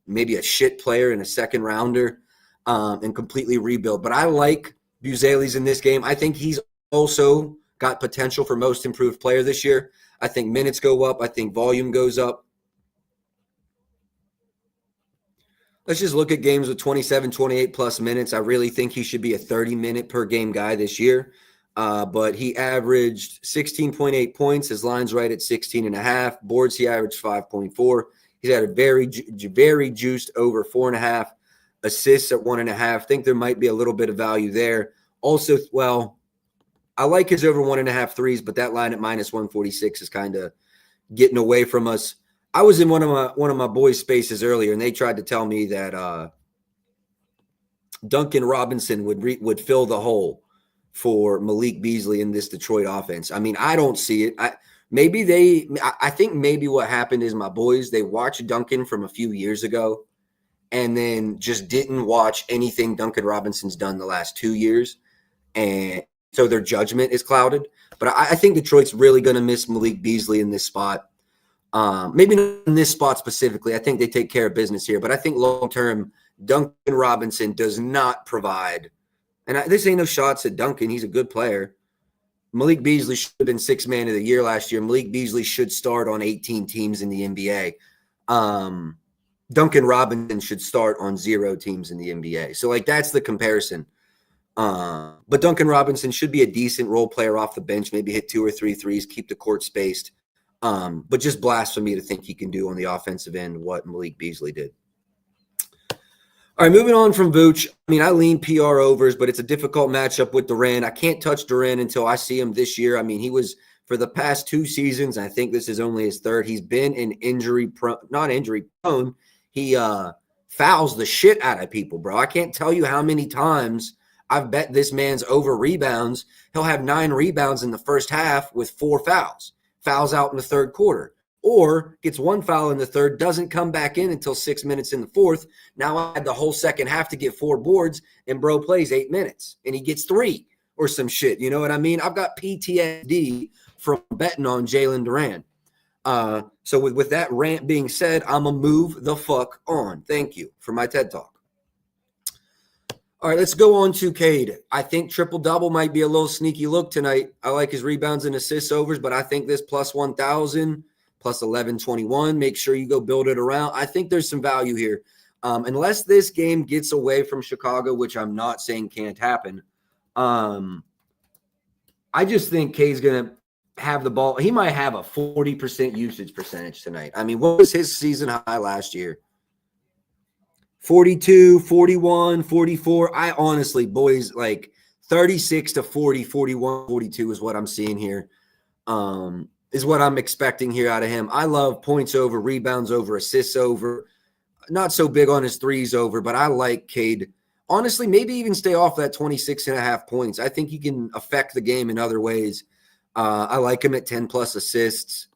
Speaker 1: maybe a shit player in a second rounder, and completely rebuild. But I like Buzelis in this game. I think he's also got potential for most improved player this year. I think minutes go up. I think volume goes up. Let's just look at games with 27, 28 plus minutes. I really think he should be a 30-minute per game guy this year. But he averaged 16.8 points. His line's right at 16.5. Boards, he averaged 5.4. He's had a very, very juiced over 4.5. Assists at 1.5. I think there might be a little bit of value there. Also, I like his over 1.5 threes, but that line at minus 146 is kind of getting away from us. I was in one of my boys' spaces earlier, and they tried to tell me that Duncan Robinson would fill the hole for Malik Beasley in this Detroit offense. I don't see it. I think maybe what happened is my boys, they watched Duncan from a few years ago and then just didn't watch anything Duncan Robinson's done the last 2 years. And so their judgment is clouded. But I think Detroit's really going to miss Malik Beasley in this spot. Maybe not in this spot specifically. I think they take care of business here. But I think long-term, Duncan Robinson does not provide. And this ain't no shots at Duncan. He's a good player. Malik Beasley should have been 6th man of the year last year. Malik Beasley should start on 18 teams in the NBA. Duncan Robinson should start on 0 teams in the NBA. So, that's the comparison. But Duncan Robinson should be a decent role player off the bench, maybe hit 2 or 3 threes, keep the court spaced. But just blasphemy to think he can do on the offensive end what Malik Beasley did. All right, moving on from Vooch. I lean PR overs, but it's a difficult matchup with Durant. I can't touch Durant until I see him this year. He was, for the past 2 seasons, I think this is only his 3rd. He's been not injury prone. He fouls the shit out of people, bro. I can't tell you how many times I've bet this man's over rebounds. He'll have 9 rebounds in the first half with 4 fouls. Fouls out in the 3rd quarter. Or gets 1 foul in the 3rd, doesn't come back in until 6 minutes in the 4th. Now I had the whole second half to get 4 boards, and bro plays 8 minutes, and he gets 3 or some shit. You know what I mean? I've got PTSD from betting on Jalen Durant. So with that rant being said, I'm going to move the fuck on. Thank you for my TED Talk. All right, let's go on to Cade. I think triple-double might be a little sneaky look tonight. I like his rebounds and assists overs, but I think this plus 1,000 plus 1121. Make sure you go build it around. I think there's some value here. Unless this game gets away from Chicago, which I'm not saying can't happen. I just think K's going to have the ball. He might have a 40% usage percentage tonight. I mean, what was his season high last year? 42, 41, 44. I honestly, boys, like 36 to 40, 41, 42 is what I'm seeing here. Is what I'm expecting here out of him. I love points over, rebounds over, assists over. Not so big on his threes over, but I like Cade. Honestly, maybe even stay off that 26.5 points. I think he can affect the game in other ways. I like him at 10-plus assists.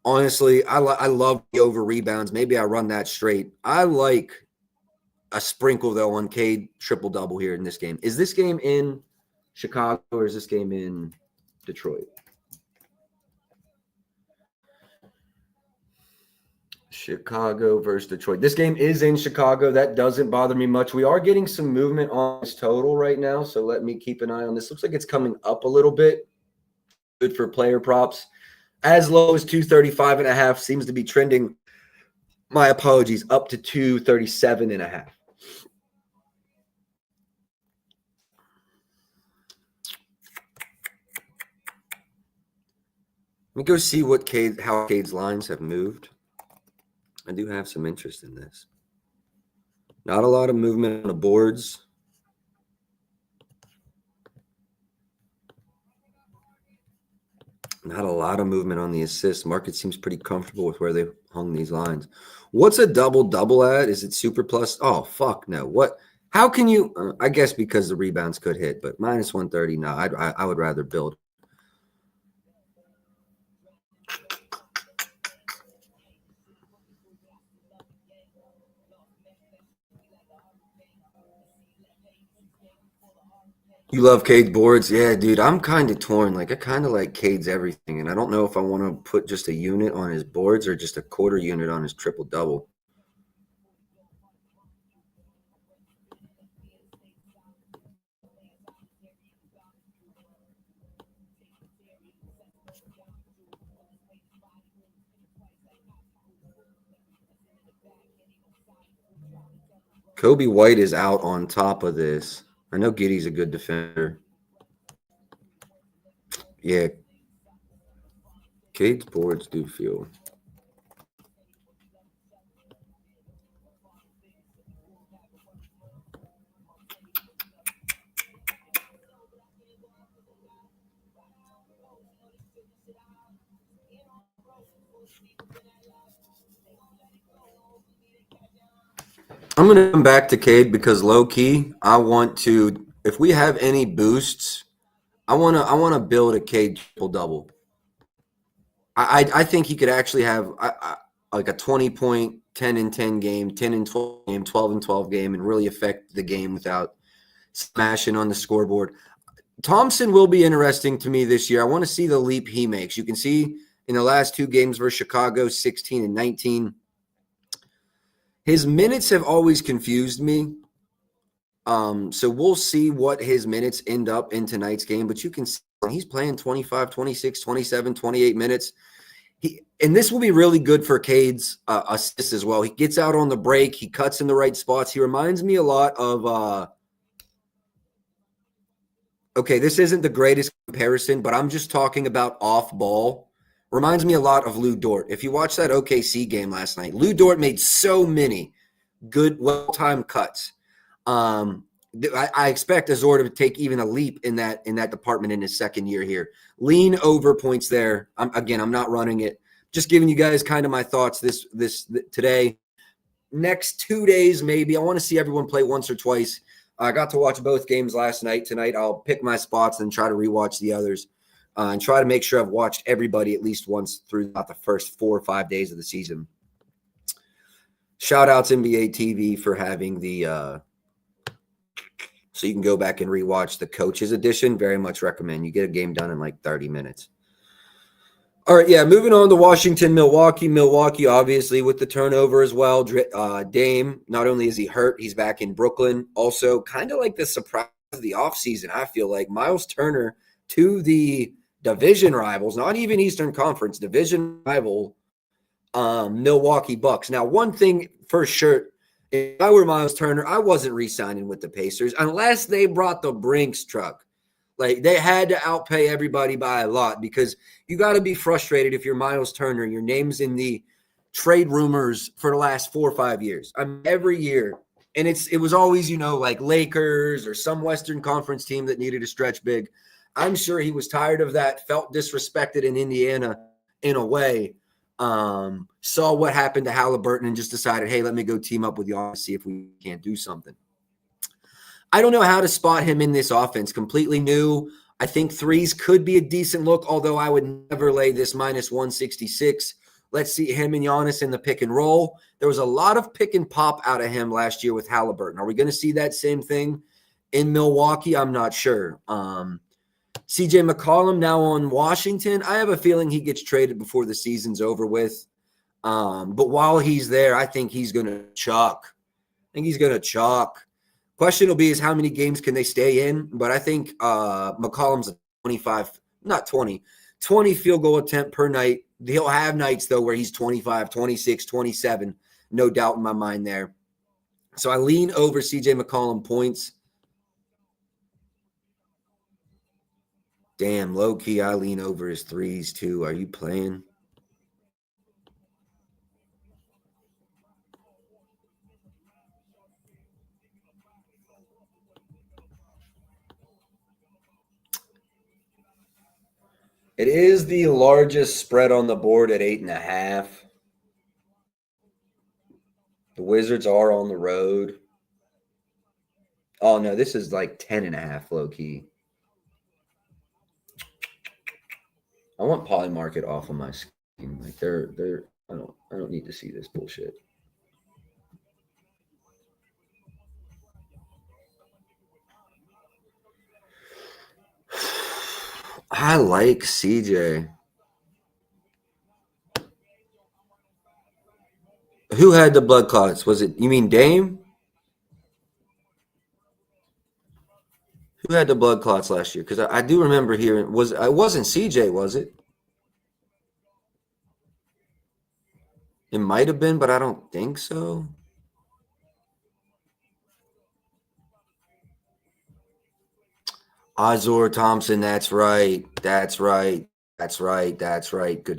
Speaker 1: Honestly, I love the over rebounds. Maybe I run that straight. I like a sprinkle, though, on Cade triple-double here in this game. Is this game in Chicago or is this game in Detroit? Chicago versus Detroit. This game is in Chicago. That doesn't bother me much. We are getting some movement on this total right now, so let me keep an eye on this. Looks like it's coming up a little bit. Good for player props. As low as 235.5 seems to be trending. My apologies, up to 237.5. Let me go see how Cade's lines have moved. I do have some interest in this. Not a lot of movement on the boards. Not a lot of movement on the assists. Market seems pretty comfortable with where they hung these lines. What's a double-double at? Is it super plus? Oh, fuck no. What? How can you? I guess because the rebounds could hit, but minus 130, no. I would rather build. You love Cade's boards? Yeah, dude, I'm kind of torn. Like, I kind of like Cade's everything, and I don't know if I want to put just a unit on his boards or just a quarter unit on his triple-double. Kobe White is out on top of this. I know Giddey's a good defender. Yeah. Cade's boards do feel. I'm going to come back to Cade because low key, I want to. If we have any boosts, I want to build a Cade triple double. I think he could actually have like a 20-point, 10-10 game, 10-12 game, 12-12 game, and really affect the game without smashing on the scoreboard. Thompson will be interesting to me this year. I want to see the leap he makes. You can see in the last two games versus Chicago, 16 and 19. His minutes have always confused me. So we'll see what his minutes end up in tonight's game. But you can see he's playing 25, 26, 27, 28 minutes. And this will be really good for Cade's assists as well. He gets out on the break. He cuts in the right spots. He reminds me a lot of okay, this isn't the greatest comparison, but I'm just talking about off ball. Reminds me a lot of Lou Dort. If you watch that OKC game last night, Lou Dort made so many good, well-timed cuts. I expect Azor to take even a leap in that department in his second year here. Lean over points there. I'm not running it. Just giving you guys kind of my thoughts this today. Next 2 days, maybe. I want to see everyone play once or twice. I got to watch both games last night. Tonight, I'll pick my spots and try to rewatch the others. And try to make sure I've watched everybody at least once throughout the first 4 or 5 days of the season. Shout outs NBA TV for having the so you can go back and rewatch the coaches edition. Very much recommend. You get a game done in like 30 minutes. All right, yeah, moving on to Washington, Milwaukee. Milwaukee, obviously, with the turnover as well. Dame, not only is he hurt, he's back in Brooklyn. Also, kind of like the surprise of the offseason, I feel like. Miles Turner to the division rivals, not even Eastern Conference, division rival Milwaukee Bucks. Now, one thing for sure, if I were Miles Turner, I wasn't re-signing with the Pacers unless they brought the Brinks truck. Like, they had to outpay everybody by a lot, because you got to be frustrated if you're Miles Turner and your name's in the trade rumors for the last 4 or 5 years. I mean, every year. And it was always, like Lakers or some Western Conference team that needed a stretch big. I'm sure he was tired of that, felt disrespected in Indiana in a way. Saw what happened to Halliburton and just decided, hey, let me go team up with y'all and see if we can't do something. I don't know how to spot him in this offense. Completely new. I think threes could be a decent look, although I would never lay this minus 166. Let's see him and Giannis in the pick and roll. There was a lot of pick and pop out of him last year with Halliburton. Are we going to see that same thing in Milwaukee? I'm not sure. CJ McCollum now on Washington. I have a feeling he gets traded before the season's over with. But while he's there, I think he's going to chalk. Question will be is how many games can they stay in? But I think McCollum's a 20 field goal attempt per night. He'll have nights, though, where he's 25, 26, 27. No doubt in my mind there. So I lean over CJ McCollum points. Damn, low-key, I lean over his threes, too. Are you playing? It is the largest spread on the board at 8.5. The Wizards are on the road. Oh, no, this is like 10.5 low-key. I want Polymarket off of my screen. Like I don't need to see this bullshit. I like CJ. Who had the blood clots? Was it, you mean Dame? Who had the blood clots last year? Because I do remember hearing, it wasn't CJ, was it? It might have been, but I don't think so. Azor Thompson, that's right. Good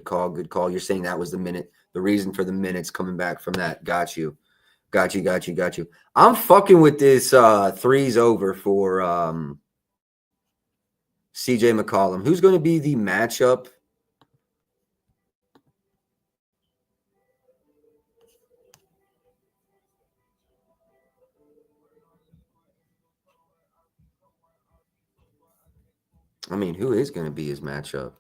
Speaker 1: call. You're saying that was the reason for the minutes coming back from that. Got you. I'm fucking with this threes over for CJ McCollum. Who's going to be the matchup? I mean, who is going to be his matchup?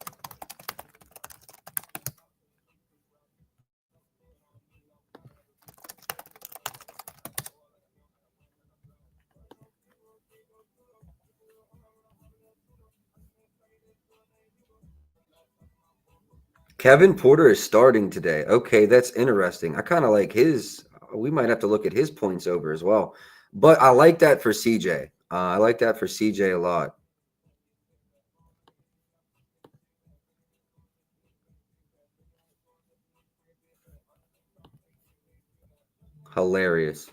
Speaker 1: Kevin Porter is starting today. Okay, that's interesting. I kind of like his. We might have to look at his points over as well. But I like that for CJ. I like that for CJ a lot. Hilarious.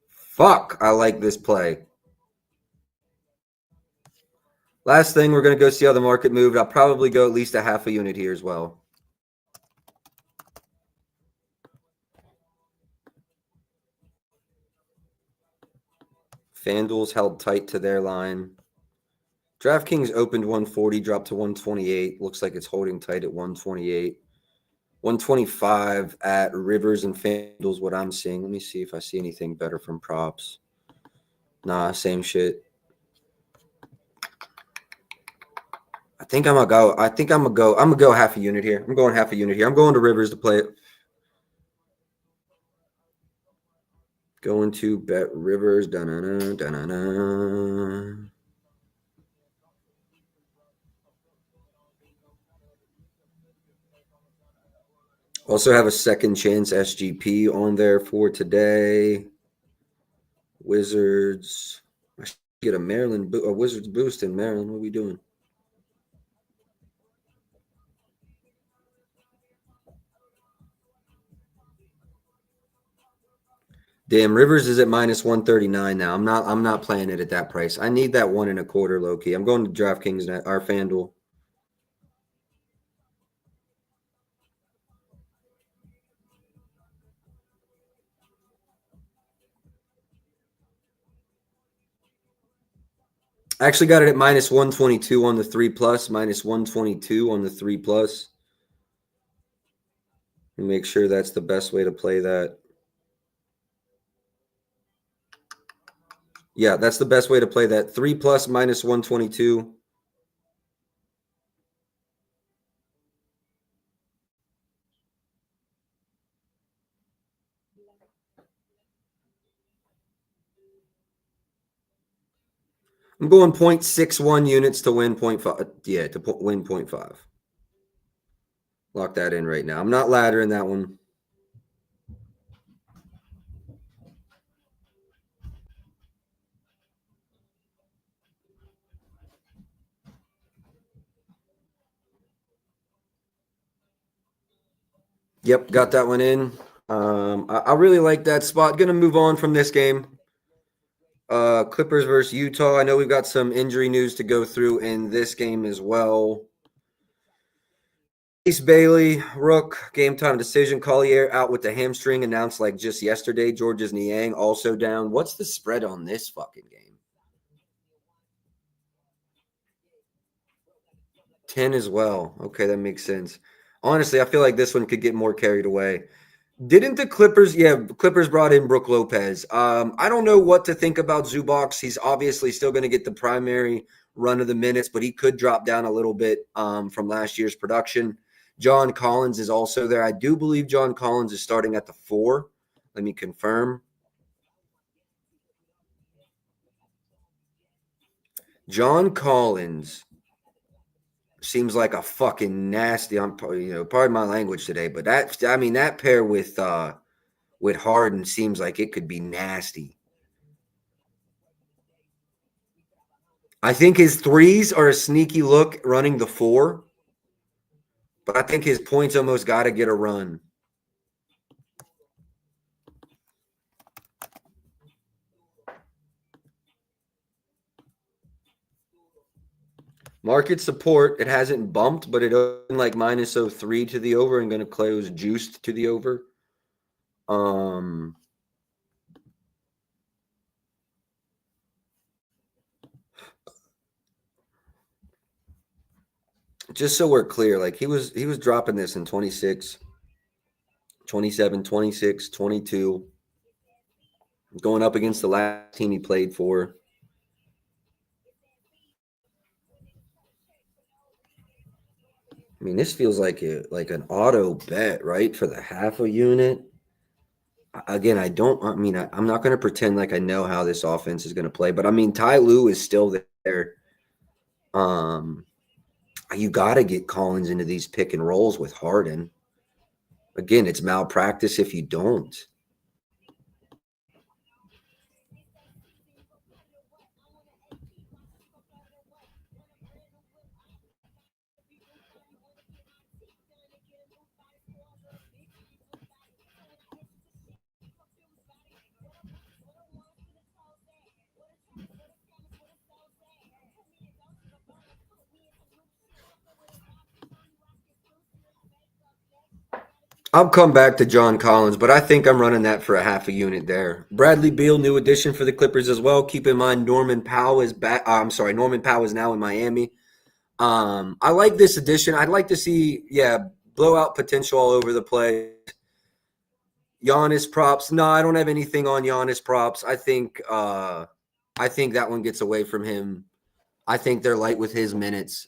Speaker 1: Fuck, I like this play. Last thing, we're going to go see how the market moved. I'll probably go at least a half a unit here as well. FanDuel's held tight to their line. DraftKings opened 140, dropped to 128. Looks like it's holding tight at 128. 125 at Rivers and FanDuel's what I'm seeing. Let me see if I see anything better from props. Nah, same shit. I think I'm gonna go half a unit here. I'm going half a unit here. I'm going to Rivers to play it. Going to bet Rivers. Da-na-na, da-na-na. Also have a second chance SGP on there for today. Wizards. I should get a Wizards boost in Maryland. What are we doing? Damn, Rivers is at minus 139 now. I'm not playing it at that price. I need that 1.25 low key. I'm going to DraftKings, our FanDuel. I actually got it at minus 122 on the 3+, minus 122 on the 3+. Make sure that's the best way to play that. Yeah, that's the best way to play that. 3+ minus 122. I'm going 0.61 units to win 0.5. Yeah, to win 0.5. Lock that in right now. I'm not laddering that one. Yep, got that one in. I really like that spot. Going to move on from this game. Clippers versus Utah. I know we've got some injury news to go through in this game as well. Ace Bailey, Rook, game time decision. Collier out with the hamstring, announced like just yesterday. Georges Niang also down. What's the spread on this fucking game? 10 as well. Okay, that makes sense. Honestly, I feel like this one could get more carried away. Didn't the Clippers? Yeah, Clippers brought in Brook Lopez. I don't know what to think about Zubac. He's obviously still going to get the primary run of the minutes, but he could drop down a little bit from last year's production. John Collins is also there. I do believe John Collins is starting at the 4. Let me confirm. John Collins seems like a fucking nasty. Pardon my language today, but that pair with Harden seems like it could be nasty. I think his threes are a sneaky look running the 4, but I think his points almost got to get a run. Market support, it hasn't bumped, but it opened like minus 0.3 to the over and going to close juiced to the over. Just so we're clear, like he was dropping this in 26, 27, 26, 22, going up against the last team he played for. I mean, this feels like an auto bet, right? For the half a unit. Again, I'm not going to pretend like I know how this offense is going to play, but I mean, Ty Lue is still there. You got to get Collins into these pick and rolls with Harden. Again, it's malpractice if you don't. I'll come back to John Collins, but I think I'm running that for a half a unit there. Bradley Beal, new addition for the Clippers as well. Keep in mind Norman Powell is back. Norman Powell is now in Miami. I like this addition. I'd like to see, blowout potential all over the place. Giannis props. No, I don't have anything on Giannis props. I think that one gets away from him. I think they're light with his minutes.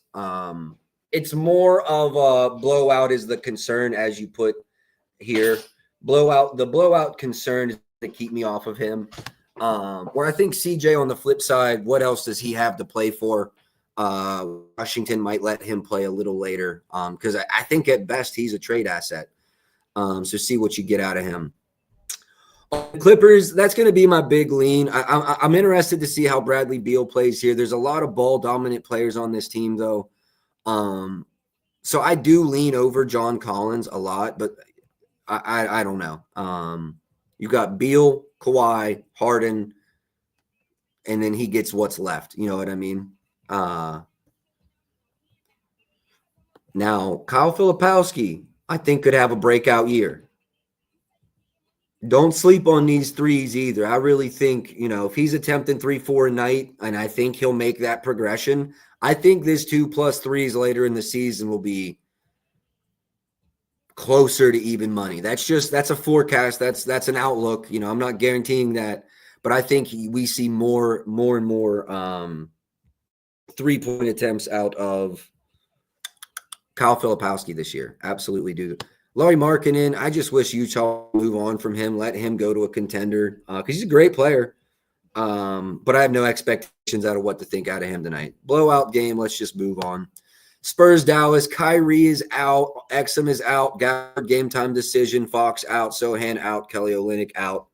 Speaker 1: It's more of a blowout is the concern as you put here. The blowout concern is to keep me off of him. Where I think CJ on the flip side, what else does he have to play for? Washington might let him play a little later because I think at best he's a trade asset. So see what you get out of him. Clippers, that's going to be my big lean. I'm interested to see how Bradley Beal plays here. There's a lot of ball dominant players on this team, though. So I do lean over John Collins a lot, but I don't know. You got Beal, Kawhi, Harden, and then he gets what's left. You know what I mean? Now, Kyle Filipowski, I think, could have a breakout year. Don't sleep on these threes either. I really think, if he's attempting 3-4 a night, and I think he'll make that progression, I think this 2+ threes later in the season will be closer to even money. That's a forecast. That's an outlook. I'm not guaranteeing that, but I think we see more and more 3-point attempts out of Kyle Filipowski this year. Absolutely do. Lauri Markkanen, I just wish Utah would move on from him, let him go to a contender because he's a great player. But I have no expectations out of what to think out of him tonight. Blowout game. Let's just move on. Spurs, Dallas. Kyrie is out. Exum is out. Gallagher game time decision. Fox out. Sohan out. Kelly Olynyk out.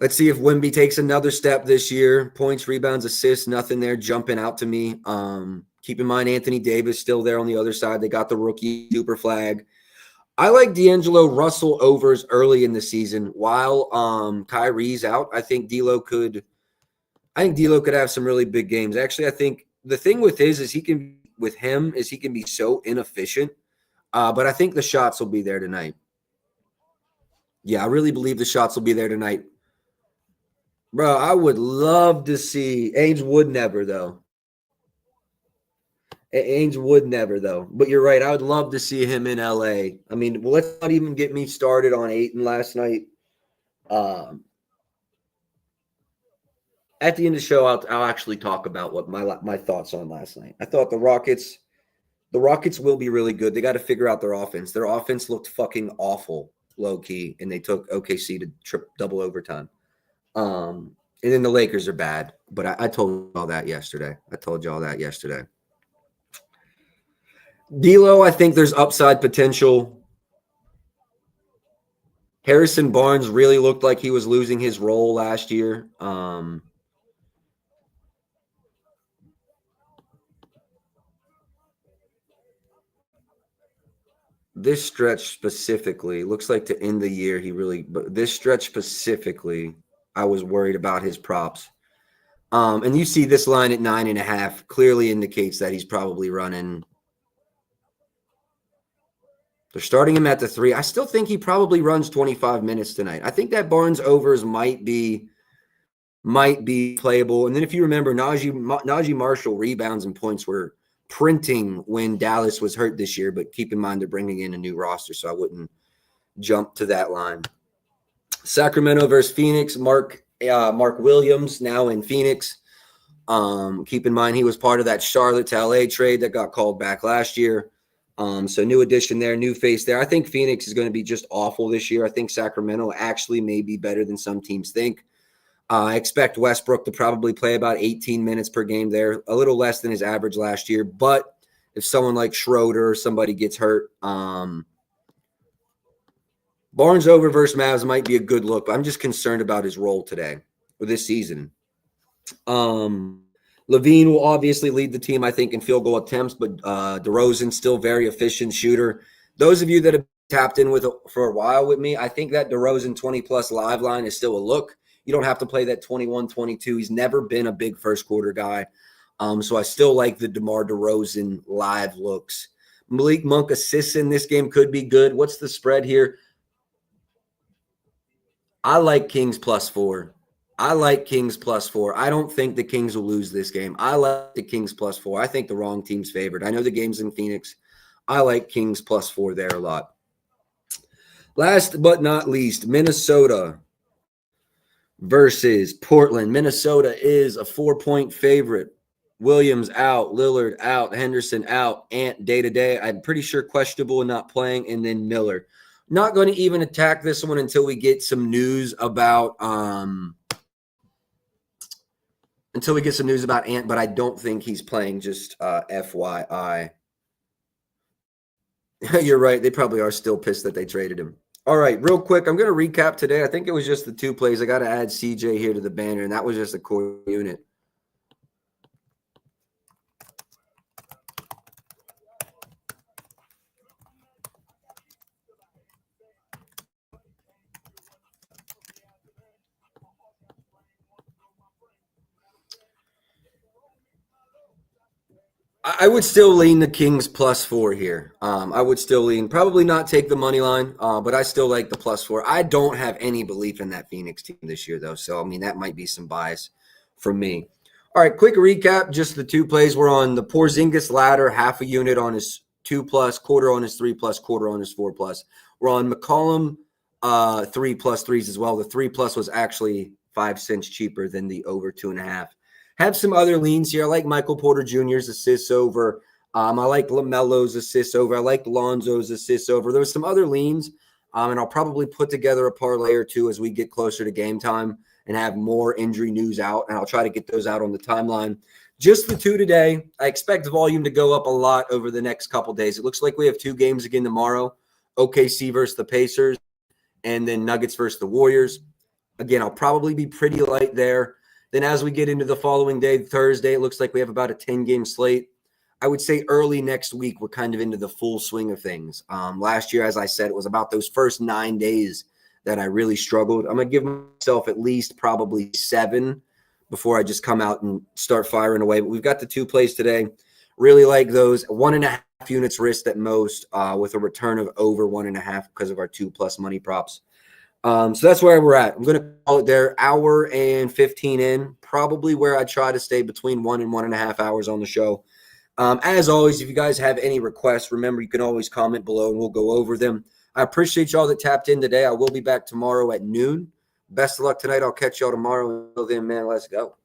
Speaker 1: Let's see if Wemby takes another step this year. Points, rebounds, assists, nothing there jumping out to me. Keep in mind Anthony Davis still there on the other side. They got the rookie super flag. I like D'Angelo Russell overs early in the season while Kyrie's out. I think D'Lo could have some really big games. Actually, I think the thing with he can be so inefficient. But I think the shots will be there tonight. Yeah, I really believe the shots will be there tonight. Bro, I would love to see Ainge would never though. But you're right. I would love to see him in LA. I mean, let's not even get me started on Ayton last night. At the end of the show, I'll actually talk about what my thoughts on last night. I thought the Rockets will be really good. They got to figure out their offense. Their offense looked fucking awful, low key, and they took OKC to double overtime. And then the Lakers are bad, but I told you all that yesterday. D'Lo, I think there's upside potential. Harrison Barnes really looked like he was losing his role last year. This stretch specifically looks like to end the year but this stretch specifically, I was worried about his props. And you see this line at 9.5 clearly indicates that he's probably running. They're starting him at the 3. I still think he probably runs 25 minutes tonight. I think that Barnes overs might be playable. And then if you remember, Najee Marshall rebounds and points were printing when Dallas was hurt this year, but keep in mind they're bringing in a new roster, so I wouldn't jump to that line. Sacramento versus Phoenix. Mark Williams now in Phoenix. Keep in mind he was part of that Charlotte to LA trade that got called back last year. So new addition there, new face there. I think Phoenix is going to be just awful this year. I think Sacramento actually may be better than some teams think. I expect Westbrook to probably play about 18 minutes per game there, a little less than his average last year. But if someone like Schroeder or somebody gets hurt, Barnes over versus Mavs might be a good look. But I'm just concerned about his role today or this season. Levine will obviously lead the team, I think, in field goal attempts, but DeRozan's still very efficient shooter. Those of you that have tapped in for a while with me, I think that DeRozan 20-plus live line is still a look. You don't have to play that 21-22. He's never been a big first-quarter guy. So I still like the DeMar DeRozan live looks. Malik Monk assists in this game could be good. What's the spread here? I like Kings +4. I don't think the Kings will lose this game. I like the Kings +4. I think the wrong team's favored. I know the game's in Phoenix. I like Kings +4 there a lot. Last but not least, Minnesota versus Portland. Minnesota is a 4-point favorite. Williams out, Lillard out, Henderson out, Ant day-to-day. I'm pretty sure questionable and not playing, and then Miller. Not going to even attack this one until we get some news about Ant, but I don't think he's playing, just FYI. You're right. They probably are still pissed that they traded him. All right, real quick, I'm going to recap today. I think it was just the 2 plays. I got to add CJ here to the banner, and that was just a core unit. I would still lean the Kings +4 here. I would still lean, probably not take the money line, but I still like the +4. I don't have any belief in that Phoenix team this year, though. So, I mean, that might be some bias from me. All right, quick recap. Just the 2 plays. We're on the Porzingis ladder, half a unit on his 2+, quarter on his 3+, quarter on his 4+. We're on McCollum 3+3s as well. The 3+ was actually 5 cents cheaper than the over 2.5. Have some other leans here. I like Michael Porter Jr.'s assists over. I like LaMelo's assists over. I like Lonzo's assists over. There was some other leans, and I'll probably put together a parlay or two as we get closer to game time and have more injury news out, and I'll try to get those out on the timeline. Just the 2 today. I expect volume to go up a lot over the next couple days. It looks like we have 2 games again tomorrow, OKC versus the Pacers, and then Nuggets versus the Warriors. Again, I'll probably be pretty light there. Then as we get into the following day, Thursday, it looks like we have about a 10-game slate. I would say early next week, we're kind of into the full swing of things. Last year, as I said, it was about those first 9 days that I really struggled. I'm going to give myself at least probably 7 before I just come out and start firing away. But we've got the 2 plays today. Really like those. 1.5 units risked at most with a return of over 1.5 because of our 2+ money props. So that's where we're at. I'm going to call it there. Hour and 15 in, probably where I try to stay between 1 and 1.5 hours on the show. As always, if you guys have any requests, remember you can always comment below and we'll go over them. I appreciate y'all that tapped in today. I will be back tomorrow at noon. Best of luck tonight. I'll catch y'all tomorrow. Until then, man, let's go.